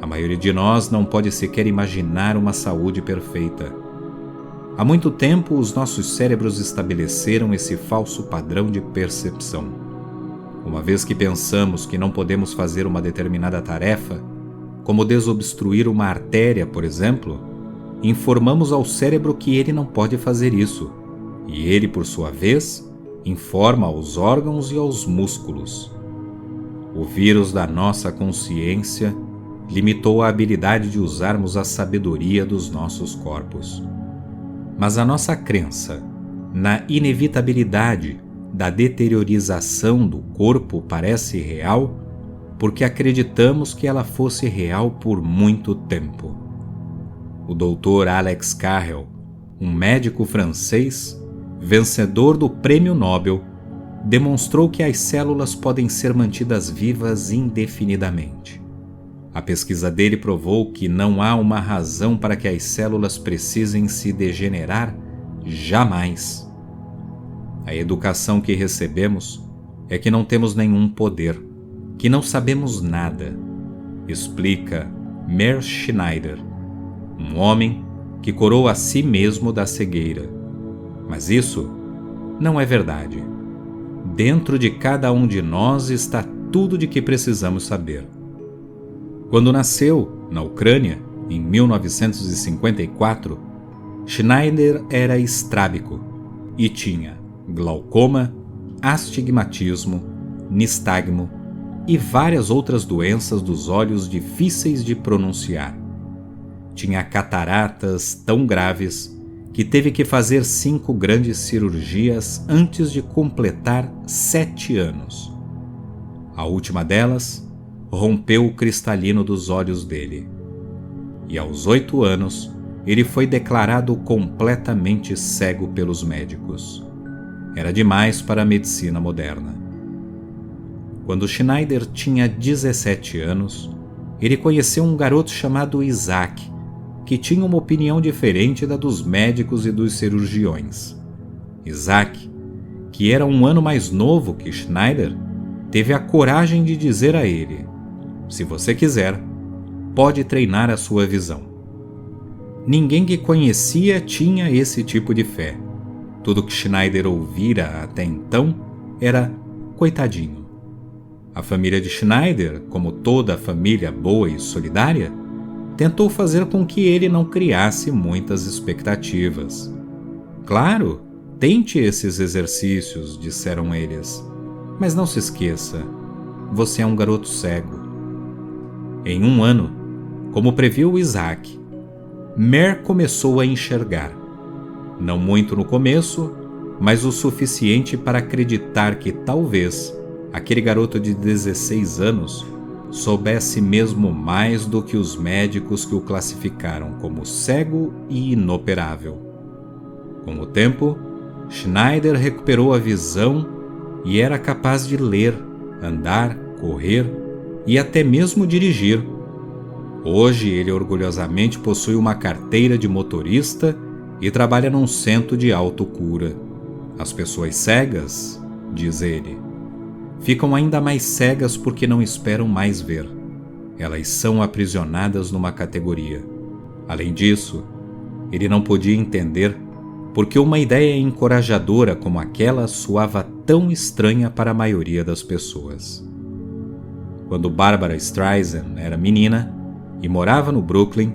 A maioria de nós não pode sequer imaginar uma saúde perfeita. Há muito tempo, os nossos cérebros estabeleceram esse falso padrão de percepção. Uma vez que pensamos que não podemos fazer uma determinada tarefa, como desobstruir uma artéria, por exemplo, informamos ao cérebro que ele não pode fazer isso, e ele, por sua vez, informa aos órgãos e aos músculos. O vírus da nossa consciência limitou a habilidade de usarmos a sabedoria dos nossos corpos. Mas a nossa crença na inevitabilidade da deteriorização do corpo parece real porque acreditamos que ela fosse real por muito tempo. O Dr. Alex Carrel, um médico francês, vencedor do Prêmio Nobel, demonstrou que as células podem ser mantidas vivas indefinidamente. A pesquisa dele provou que não há uma razão para que as células precisem se degenerar jamais. A educação que recebemos é que não temos nenhum poder, que não sabemos nada, explica Meir Schneider, um homem que curou a si mesmo da cegueira. Mas isso não é verdade. Dentro de cada um de nós está tudo de que precisamos saber. Quando nasceu, na Ucrânia, em 1954, Schneider era estrábico e tinha glaucoma, astigmatismo, nistagmo e várias outras doenças dos olhos difíceis de pronunciar. Tinha cataratas tão graves que teve que fazer 5 grandes cirurgias antes de completar 7 anos. A última delas rompeu o cristalino dos olhos dele. E aos 8 anos, ele foi declarado completamente cego pelos médicos. Era demais para a medicina moderna. Quando Schneider tinha 17 anos, ele conheceu um garoto chamado Isaac, que tinha uma opinião diferente da dos médicos e dos cirurgiões. Isaac, que era um ano mais novo que Schneider, teve a coragem de dizer a ele: "Se você quiser, pode treinar a sua visão." Ninguém que conhecia tinha esse tipo de fé. Tudo que Schneider ouvira até então era "coitadinho." A família de Schneider, como toda família boa e solidária, tentou fazer com que ele não criasse muitas expectativas. "Claro, tente esses exercícios", disseram eles, "mas não se esqueça, você é um garoto cego." Em 1 ano, como previu Isaac, Meir começou a enxergar. Não muito no começo, mas o suficiente para acreditar que talvez aquele garoto de 16 anos soubesse mesmo mais do que os médicos que o classificaram como cego e inoperável. Com o tempo, Schneider recuperou a visão e era capaz de ler, andar, correr e até mesmo dirigir. Hoje ele orgulhosamente possui uma carteira de motorista e trabalha num centro de autocura. As pessoas cegas, diz ele, ficam ainda mais cegas porque não esperam mais ver. Elas são aprisionadas numa categoria. Além disso, ele não podia entender porque uma ideia encorajadora como aquela soava tão estranha para a maioria das pessoas. Quando Barbra Streisand era menina e morava no Brooklyn,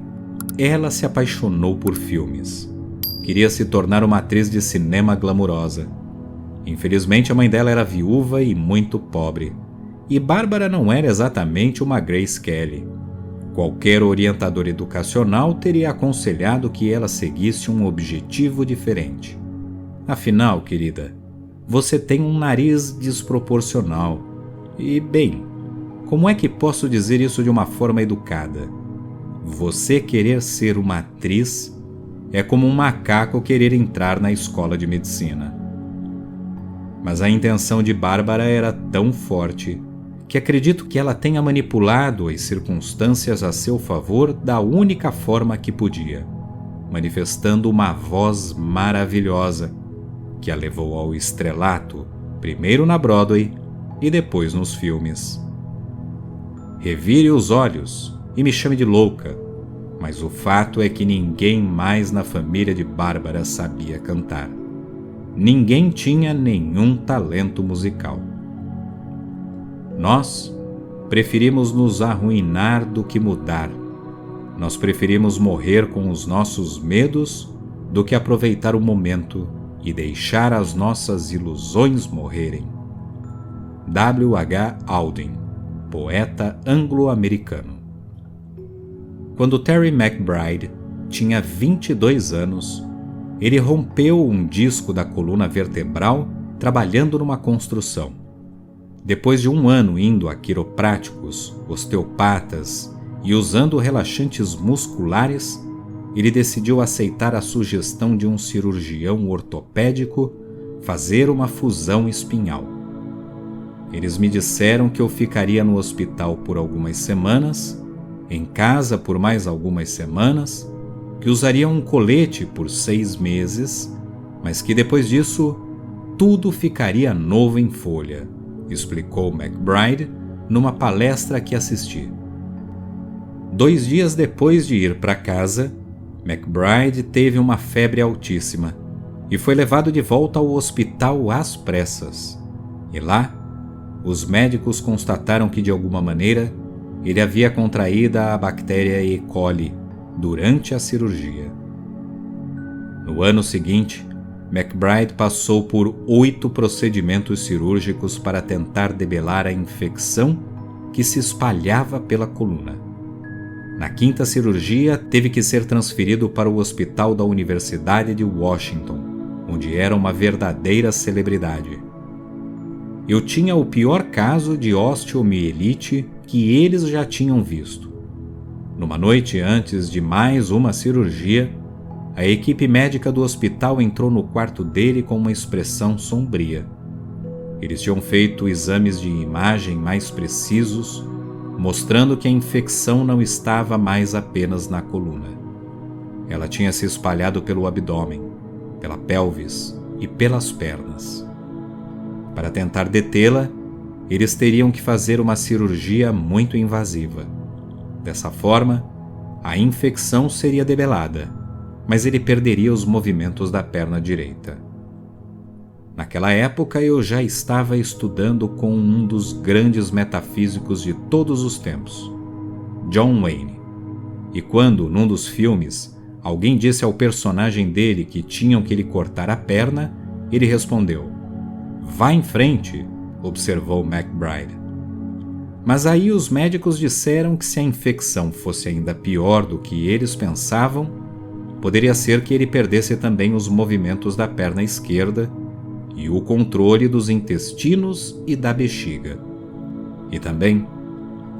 ela se apaixonou por filmes. Queria se tornar uma atriz de cinema glamurosa. Infelizmente, a mãe dela era viúva e muito pobre, e Bárbara não era exatamente uma Grace Kelly. Qualquer orientador educacional teria aconselhado que ela seguisse um objetivo diferente. Afinal, querida, você tem um nariz desproporcional. E, bem, como é que posso dizer isso de uma forma educada? Você querer ser uma atriz é como um macaco querer entrar na escola de medicina. Mas a intenção de Bárbara era tão forte que acredito que ela tenha manipulado as circunstâncias a seu favor da única forma que podia, manifestando uma voz maravilhosa que a levou ao estrelato, primeiro na Broadway e depois nos filmes. Revire os olhos e me chame de louca, mas o fato é que ninguém mais na família de Bárbara sabia cantar. Ninguém tinha nenhum talento musical. Nós preferimos nos arruinar do que mudar. Nós preferimos morrer com os nossos medos do que aproveitar o momento e deixar as nossas ilusões morrerem. W. H. Auden. poeta anglo-americano. Quando Terry McBride tinha 22 anos, ele rompeu um disco da coluna vertebral trabalhando numa construção. Depois de um ano indo a quiropráticos, osteopatas e usando relaxantes musculares, ele decidiu aceitar a sugestão de um cirurgião ortopédico fazer uma fusão espinhal. Eles me disseram que eu ficaria no hospital por algumas semanas, em casa por mais algumas semanas, que usaria um colete por 6 meses, mas que depois disso tudo ficaria novo em folha, explicou McBride numa palestra que assisti. 2 dias depois de ir para casa, McBride teve uma febre altíssima e foi levado de volta ao hospital às pressas. E lá, os médicos constataram que de alguma maneira ele havia contraído a bactéria E. coli durante a cirurgia. No ano seguinte, McBride passou por 8 procedimentos cirúrgicos para tentar debelar a infecção que se espalhava pela coluna. Na 5ª cirurgia, teve que ser transferido para o hospital da Universidade de Washington, onde era uma verdadeira celebridade. Eu tinha o pior caso de osteomielite que eles já tinham visto. Numa noite antes de mais uma cirurgia, a equipe médica do hospital entrou no quarto dele com uma expressão sombria. Eles tinham feito exames de imagem mais precisos, mostrando que a infecção não estava mais apenas na coluna. Ela tinha se espalhado pelo abdômen, pela pelvis e pelas pernas. Para tentar detê-la, eles teriam que fazer uma cirurgia muito invasiva. Dessa forma, a infecção seria debelada, mas ele perderia os movimentos da perna direita. Naquela época eu já estava estudando com um dos grandes metafísicos de todos os tempos, John Wayne. E quando, num dos filmes, alguém disse ao personagem dele que tinham que lhe cortar a perna, ele respondeu: "Vá em frente", observou McBride. Mas aí os médicos disseram que se a infecção fosse ainda pior do que eles pensavam, poderia ser que ele perdesse também os movimentos da perna esquerda e o controle dos intestinos e da bexiga. E também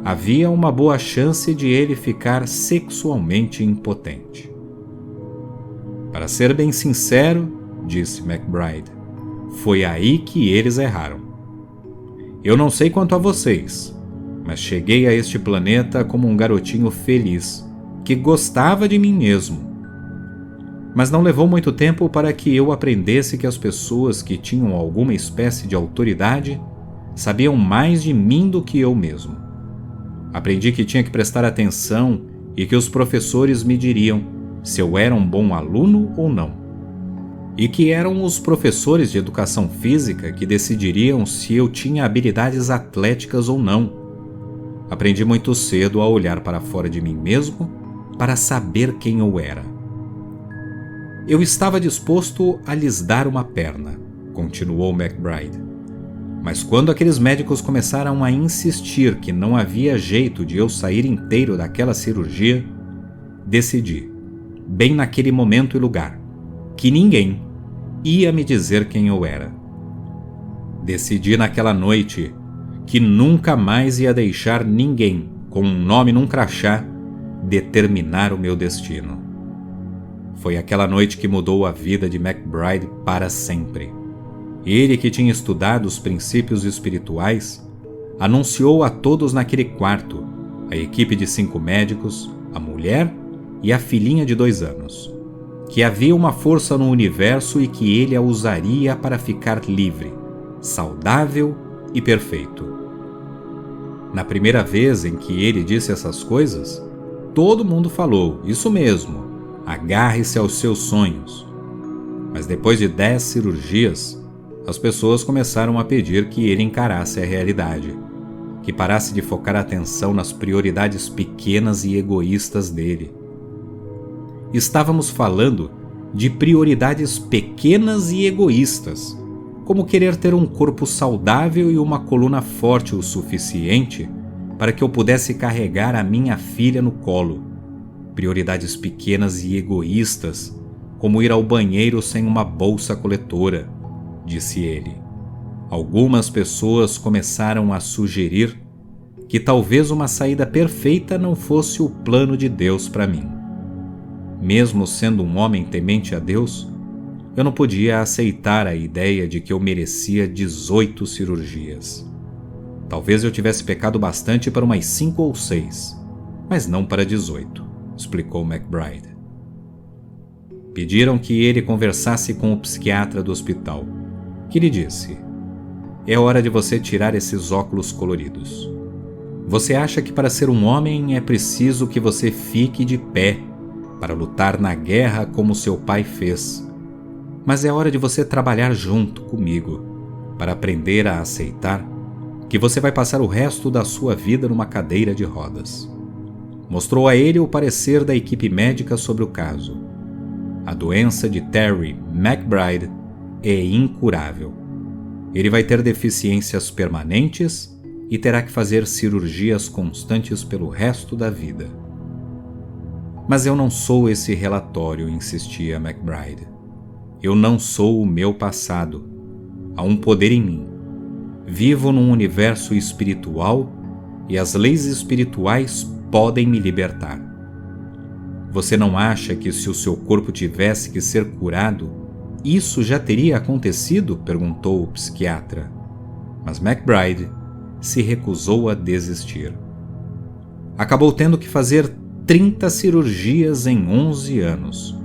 havia uma boa chance de ele ficar sexualmente impotente. Para ser bem sincero, disse McBride, foi aí que eles erraram. Eu não sei quanto a vocês, mas cheguei a este planeta como um garotinho feliz, que gostava de mim mesmo. Mas não levou muito tempo para que eu aprendesse que as pessoas que tinham alguma espécie de autoridade sabiam mais de mim do que eu mesmo. Aprendi que tinha que prestar atenção e que os professores me diriam se eu era um bom aluno ou não. E que eram os professores de educação física que decidiriam se eu tinha habilidades atléticas ou não. Aprendi muito cedo a olhar para fora de mim mesmo para saber quem eu era. Eu estava disposto a lhes dar uma perna, continuou McBride. Mas quando aqueles médicos começaram a insistir que não havia jeito de eu sair inteiro daquela cirurgia, decidi, bem naquele momento e lugar, que ninguém ia me dizer quem eu era. Decidi naquela noite que nunca mais ia deixar ninguém com um nome num crachá determinar o meu destino. Foi aquela noite que mudou a vida de McBride para sempre. Ele, que tinha estudado os princípios espirituais, anunciou a todos naquele quarto, a equipe de 5 médicos, a mulher e a filhinha de 2 anos, que havia uma força no universo e que ele a usaria para ficar livre, saudável e perfeito. Na primeira vez em que ele disse essas coisas, todo mundo falou, isso mesmo, agarre-se aos seus sonhos. Mas depois de 10 cirurgias, as pessoas começaram a pedir que ele encarasse a realidade, que parasse de focar a atenção nas prioridades pequenas e egoístas dele. Estávamos falando de prioridades pequenas e egoístas, como querer ter um corpo saudável e uma coluna forte o suficiente para que eu pudesse carregar a minha filha no colo. Prioridades pequenas e egoístas, como ir ao banheiro sem uma bolsa coletora, disse ele. Algumas pessoas começaram a sugerir que talvez uma saída perfeita não fosse o plano de Deus para mim. Mesmo sendo um homem temente a Deus, eu não podia aceitar a ideia de que eu merecia 18 cirurgias. Talvez eu tivesse pecado bastante para umas 5 ou 6, mas não para 18, explicou McBride. Pediram que ele conversasse com o psiquiatra do hospital, que lhe disse: "É hora de você tirar esses óculos coloridos. Você acha que para ser um homem é preciso que você fique de pé para lutar na guerra como seu pai fez. Mas é hora de você trabalhar junto comigo para aprender a aceitar que você vai passar o resto da sua vida numa cadeira de rodas." Mostrou a ele o parecer da equipe médica sobre o caso. A doença de Terry McBride é incurável. Ele vai ter deficiências permanentes e terá que fazer cirurgias constantes pelo resto da vida. Mas eu não sou esse relatório, insistia McBride. Eu não sou o meu passado. Há um poder em mim. Vivo num universo espiritual e as leis espirituais podem me libertar. Você não acha que se o seu corpo tivesse que ser curado, isso já teria acontecido? Perguntou o psiquiatra. Mas McBride se recusou a desistir. Acabou tendo que fazer 30 cirurgias em 11 anos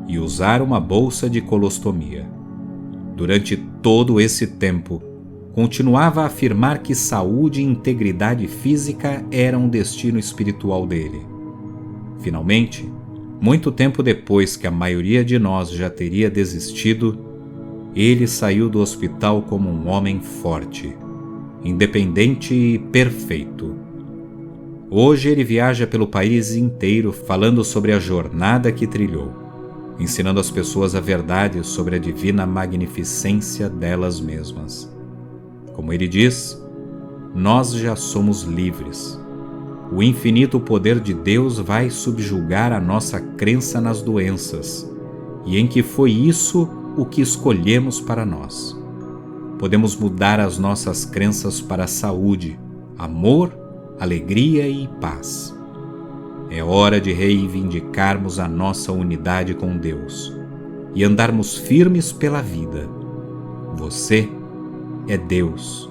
e usar uma bolsa de colostomia. Durante todo esse tempo, continuava a afirmar que saúde e integridade física eram um destino espiritual dele. Finalmente, muito tempo depois que a maioria de nós já teria desistido, ele saiu do hospital como um homem forte, independente e perfeito. Hoje ele viaja pelo país inteiro falando sobre a jornada que trilhou, ensinando às pessoas a verdade sobre a divina magnificência delas mesmas. Como ele diz, nós já somos livres. O infinito poder de Deus vai subjugar a nossa crença nas doenças, e em que foi isso o que escolhemos para nós. Podemos mudar as nossas crenças para a saúde, amor, alegria e paz. É hora de reivindicarmos a nossa unidade com Deus e andarmos firmes pela vida. Você é Deus,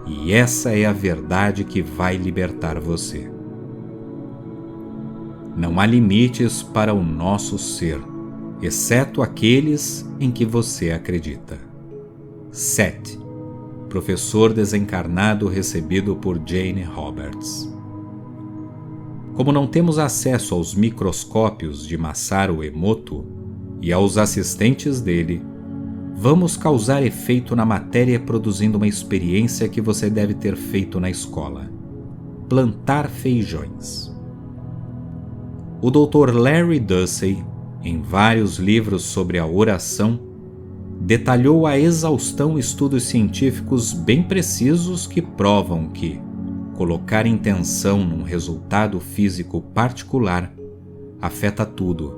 e essa é a verdade que vai libertar você. Não há limites para o nosso ser, exceto aqueles em que você acredita. Seth, professor desencarnado recebido por Jane Roberts. Como não temos acesso aos microscópios de Masaru Emoto e aos assistentes dele, vamos causar efeito na matéria produzindo uma experiência que você deve ter feito na escola: plantar feijões. O Dr. Larry Ducey, em vários livros sobre a oração, detalhou a exaustão estudos científicos bem precisos que provam que colocar intenção num resultado físico particular afeta tudo,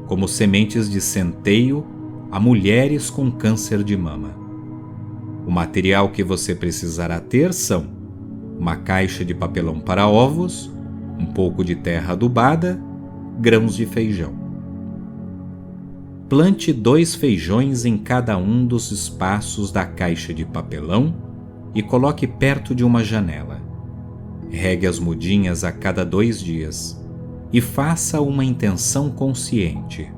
como sementes de centeio a mulheres com câncer de mama. O material que você precisará ter são uma caixa de papelão para ovos, um pouco de terra adubada, grãos de feijão. Plante 2 feijões em cada um dos espaços da caixa de papelão e coloque perto de uma janela. Regue as mudinhas a cada 2 dias e faça uma intenção consciente.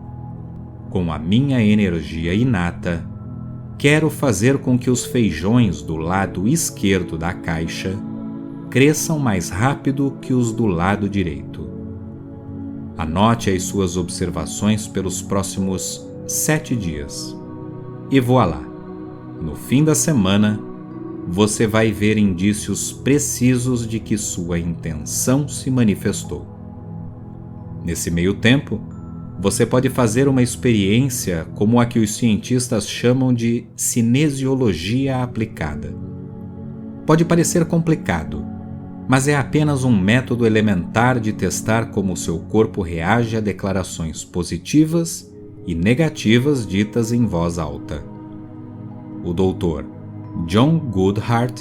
Com a minha energia inata, quero fazer com que os feijões do lado esquerdo da caixa cresçam mais rápido que os do lado direito. Anote as suas observações pelos próximos 7 dias. E voilá! No fim da semana, você vai ver indícios precisos de que sua intenção se manifestou. Nesse meio tempo, você pode fazer uma experiência como a que os cientistas chamam de cinesiologia aplicada. Pode parecer complicado, mas é apenas um método elementar de testar como o seu corpo reage a declarações positivas e negativas ditas em voz alta. O Dr. John Goodhart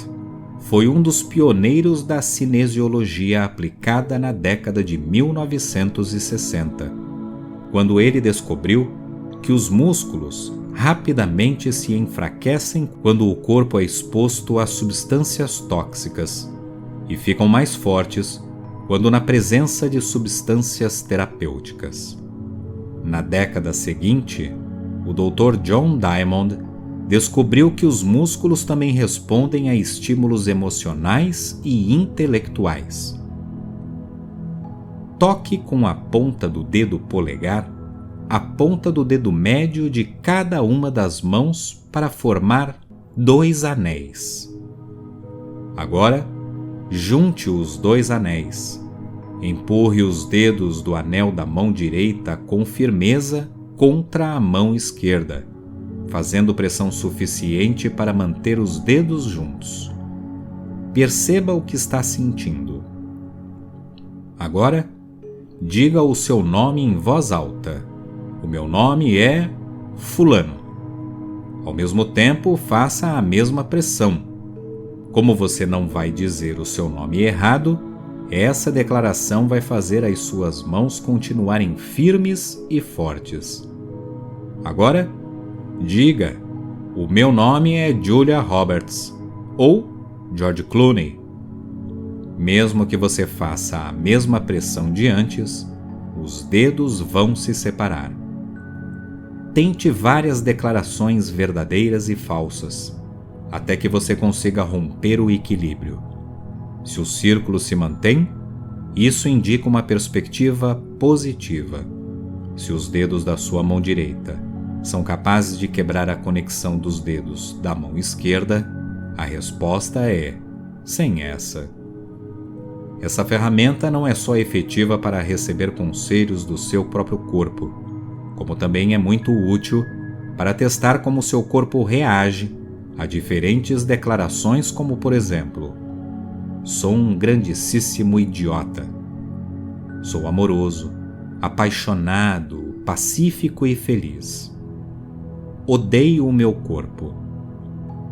foi um dos pioneiros da cinesiologia aplicada na década de 1960, quando ele descobriu que os músculos rapidamente se enfraquecem quando o corpo é exposto a substâncias tóxicas e ficam mais fortes quando na presença de substâncias terapêuticas. Na década seguinte, o Dr. John Diamond descobriu que os músculos também respondem a estímulos emocionais e intelectuais. Toque com a ponta do dedo polegar a ponta do dedo médio de cada uma das mãos para formar 2 anéis. Agora, junte os 2 anéis. Empurre os dedos do anel da mão direita com firmeza contra a mão esquerda, fazendo pressão suficiente para manter os dedos juntos. Perceba o que está sentindo. Agora, diga o seu nome em voz alta. O meu nome é Fulano. Ao mesmo tempo, faça a mesma pressão. Como você não vai dizer o seu nome errado, essa declaração vai fazer as suas mãos continuarem firmes e fortes. Agora, diga: o meu nome é Julia Roberts ou George Clooney. Mesmo que você faça a mesma pressão de antes, os dedos vão se separar. Tente várias declarações verdadeiras e falsas, até que você consiga romper o equilíbrio. Se o círculo se mantém, isso indica uma perspectiva positiva. Se os dedos da sua mão direita são capazes de quebrar a conexão dos dedos da mão esquerda, a resposta é: sem essa. Essa ferramenta não é só efetiva para receber conselhos do seu próprio corpo, como também é muito útil para testar como seu corpo reage a diferentes declarações, como por exemplo: sou um grandíssimo idiota. Sou amoroso, apaixonado, pacífico e feliz. Odeio o meu corpo.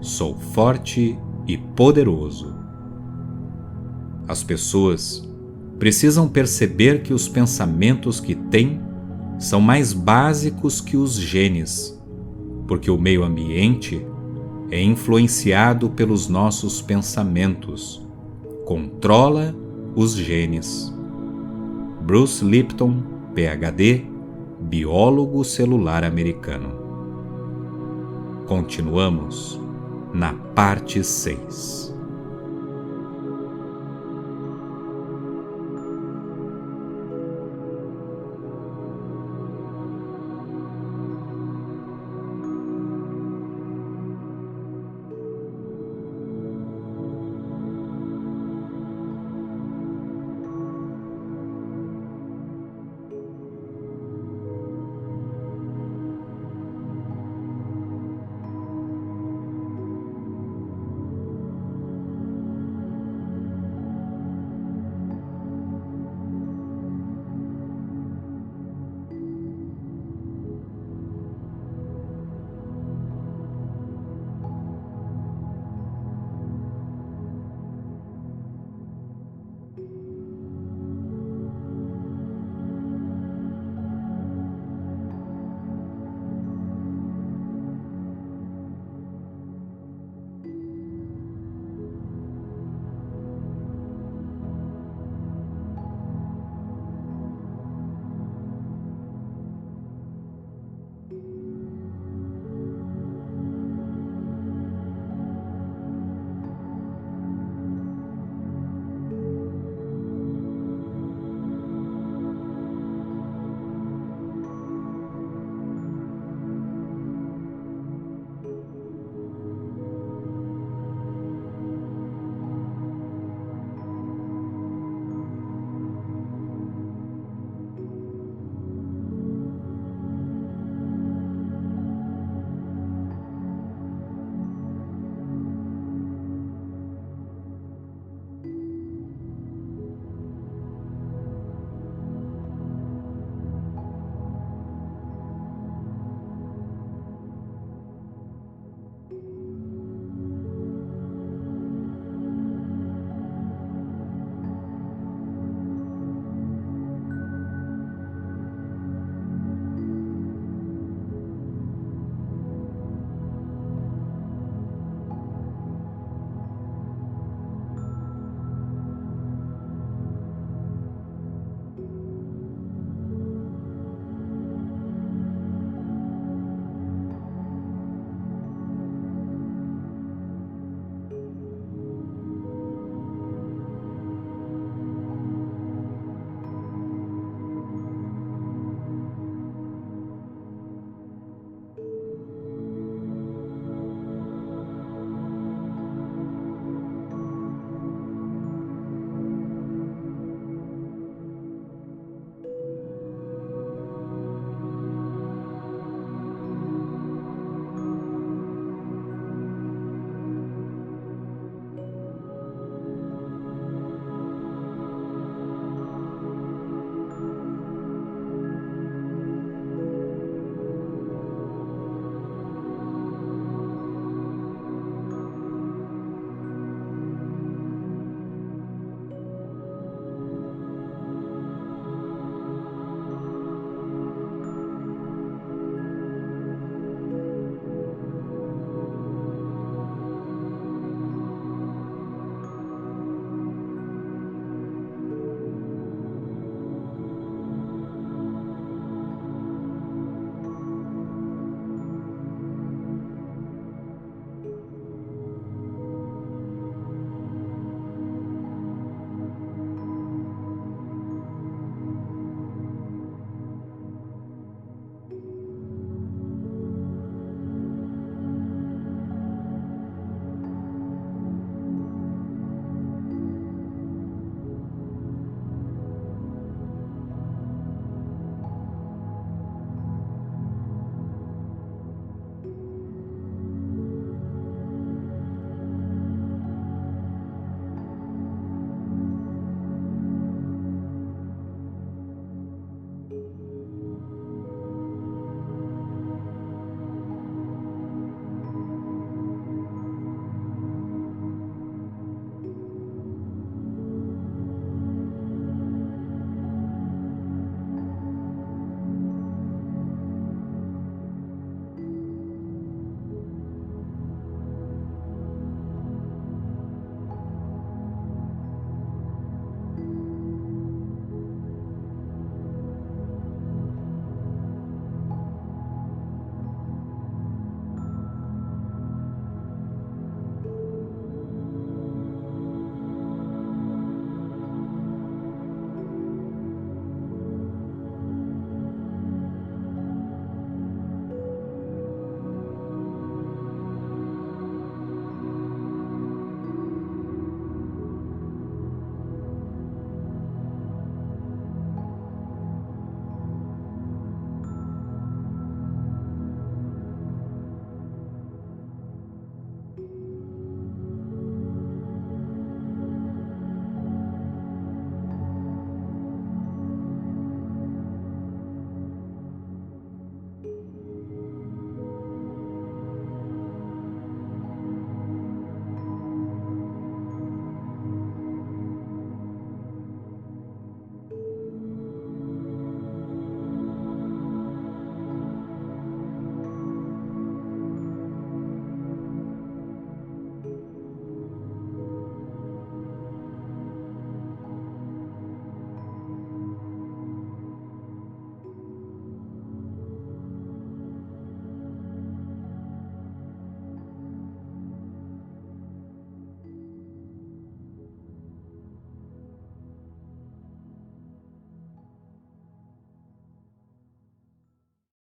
Sou forte e poderoso. As pessoas precisam perceber que os pensamentos que têm são mais básicos que os genes, porque o meio ambiente é influenciado pelos nossos pensamentos, controla os genes. Bruce Lipton, PhD, biólogo celular americano. Continuamos na parte 6.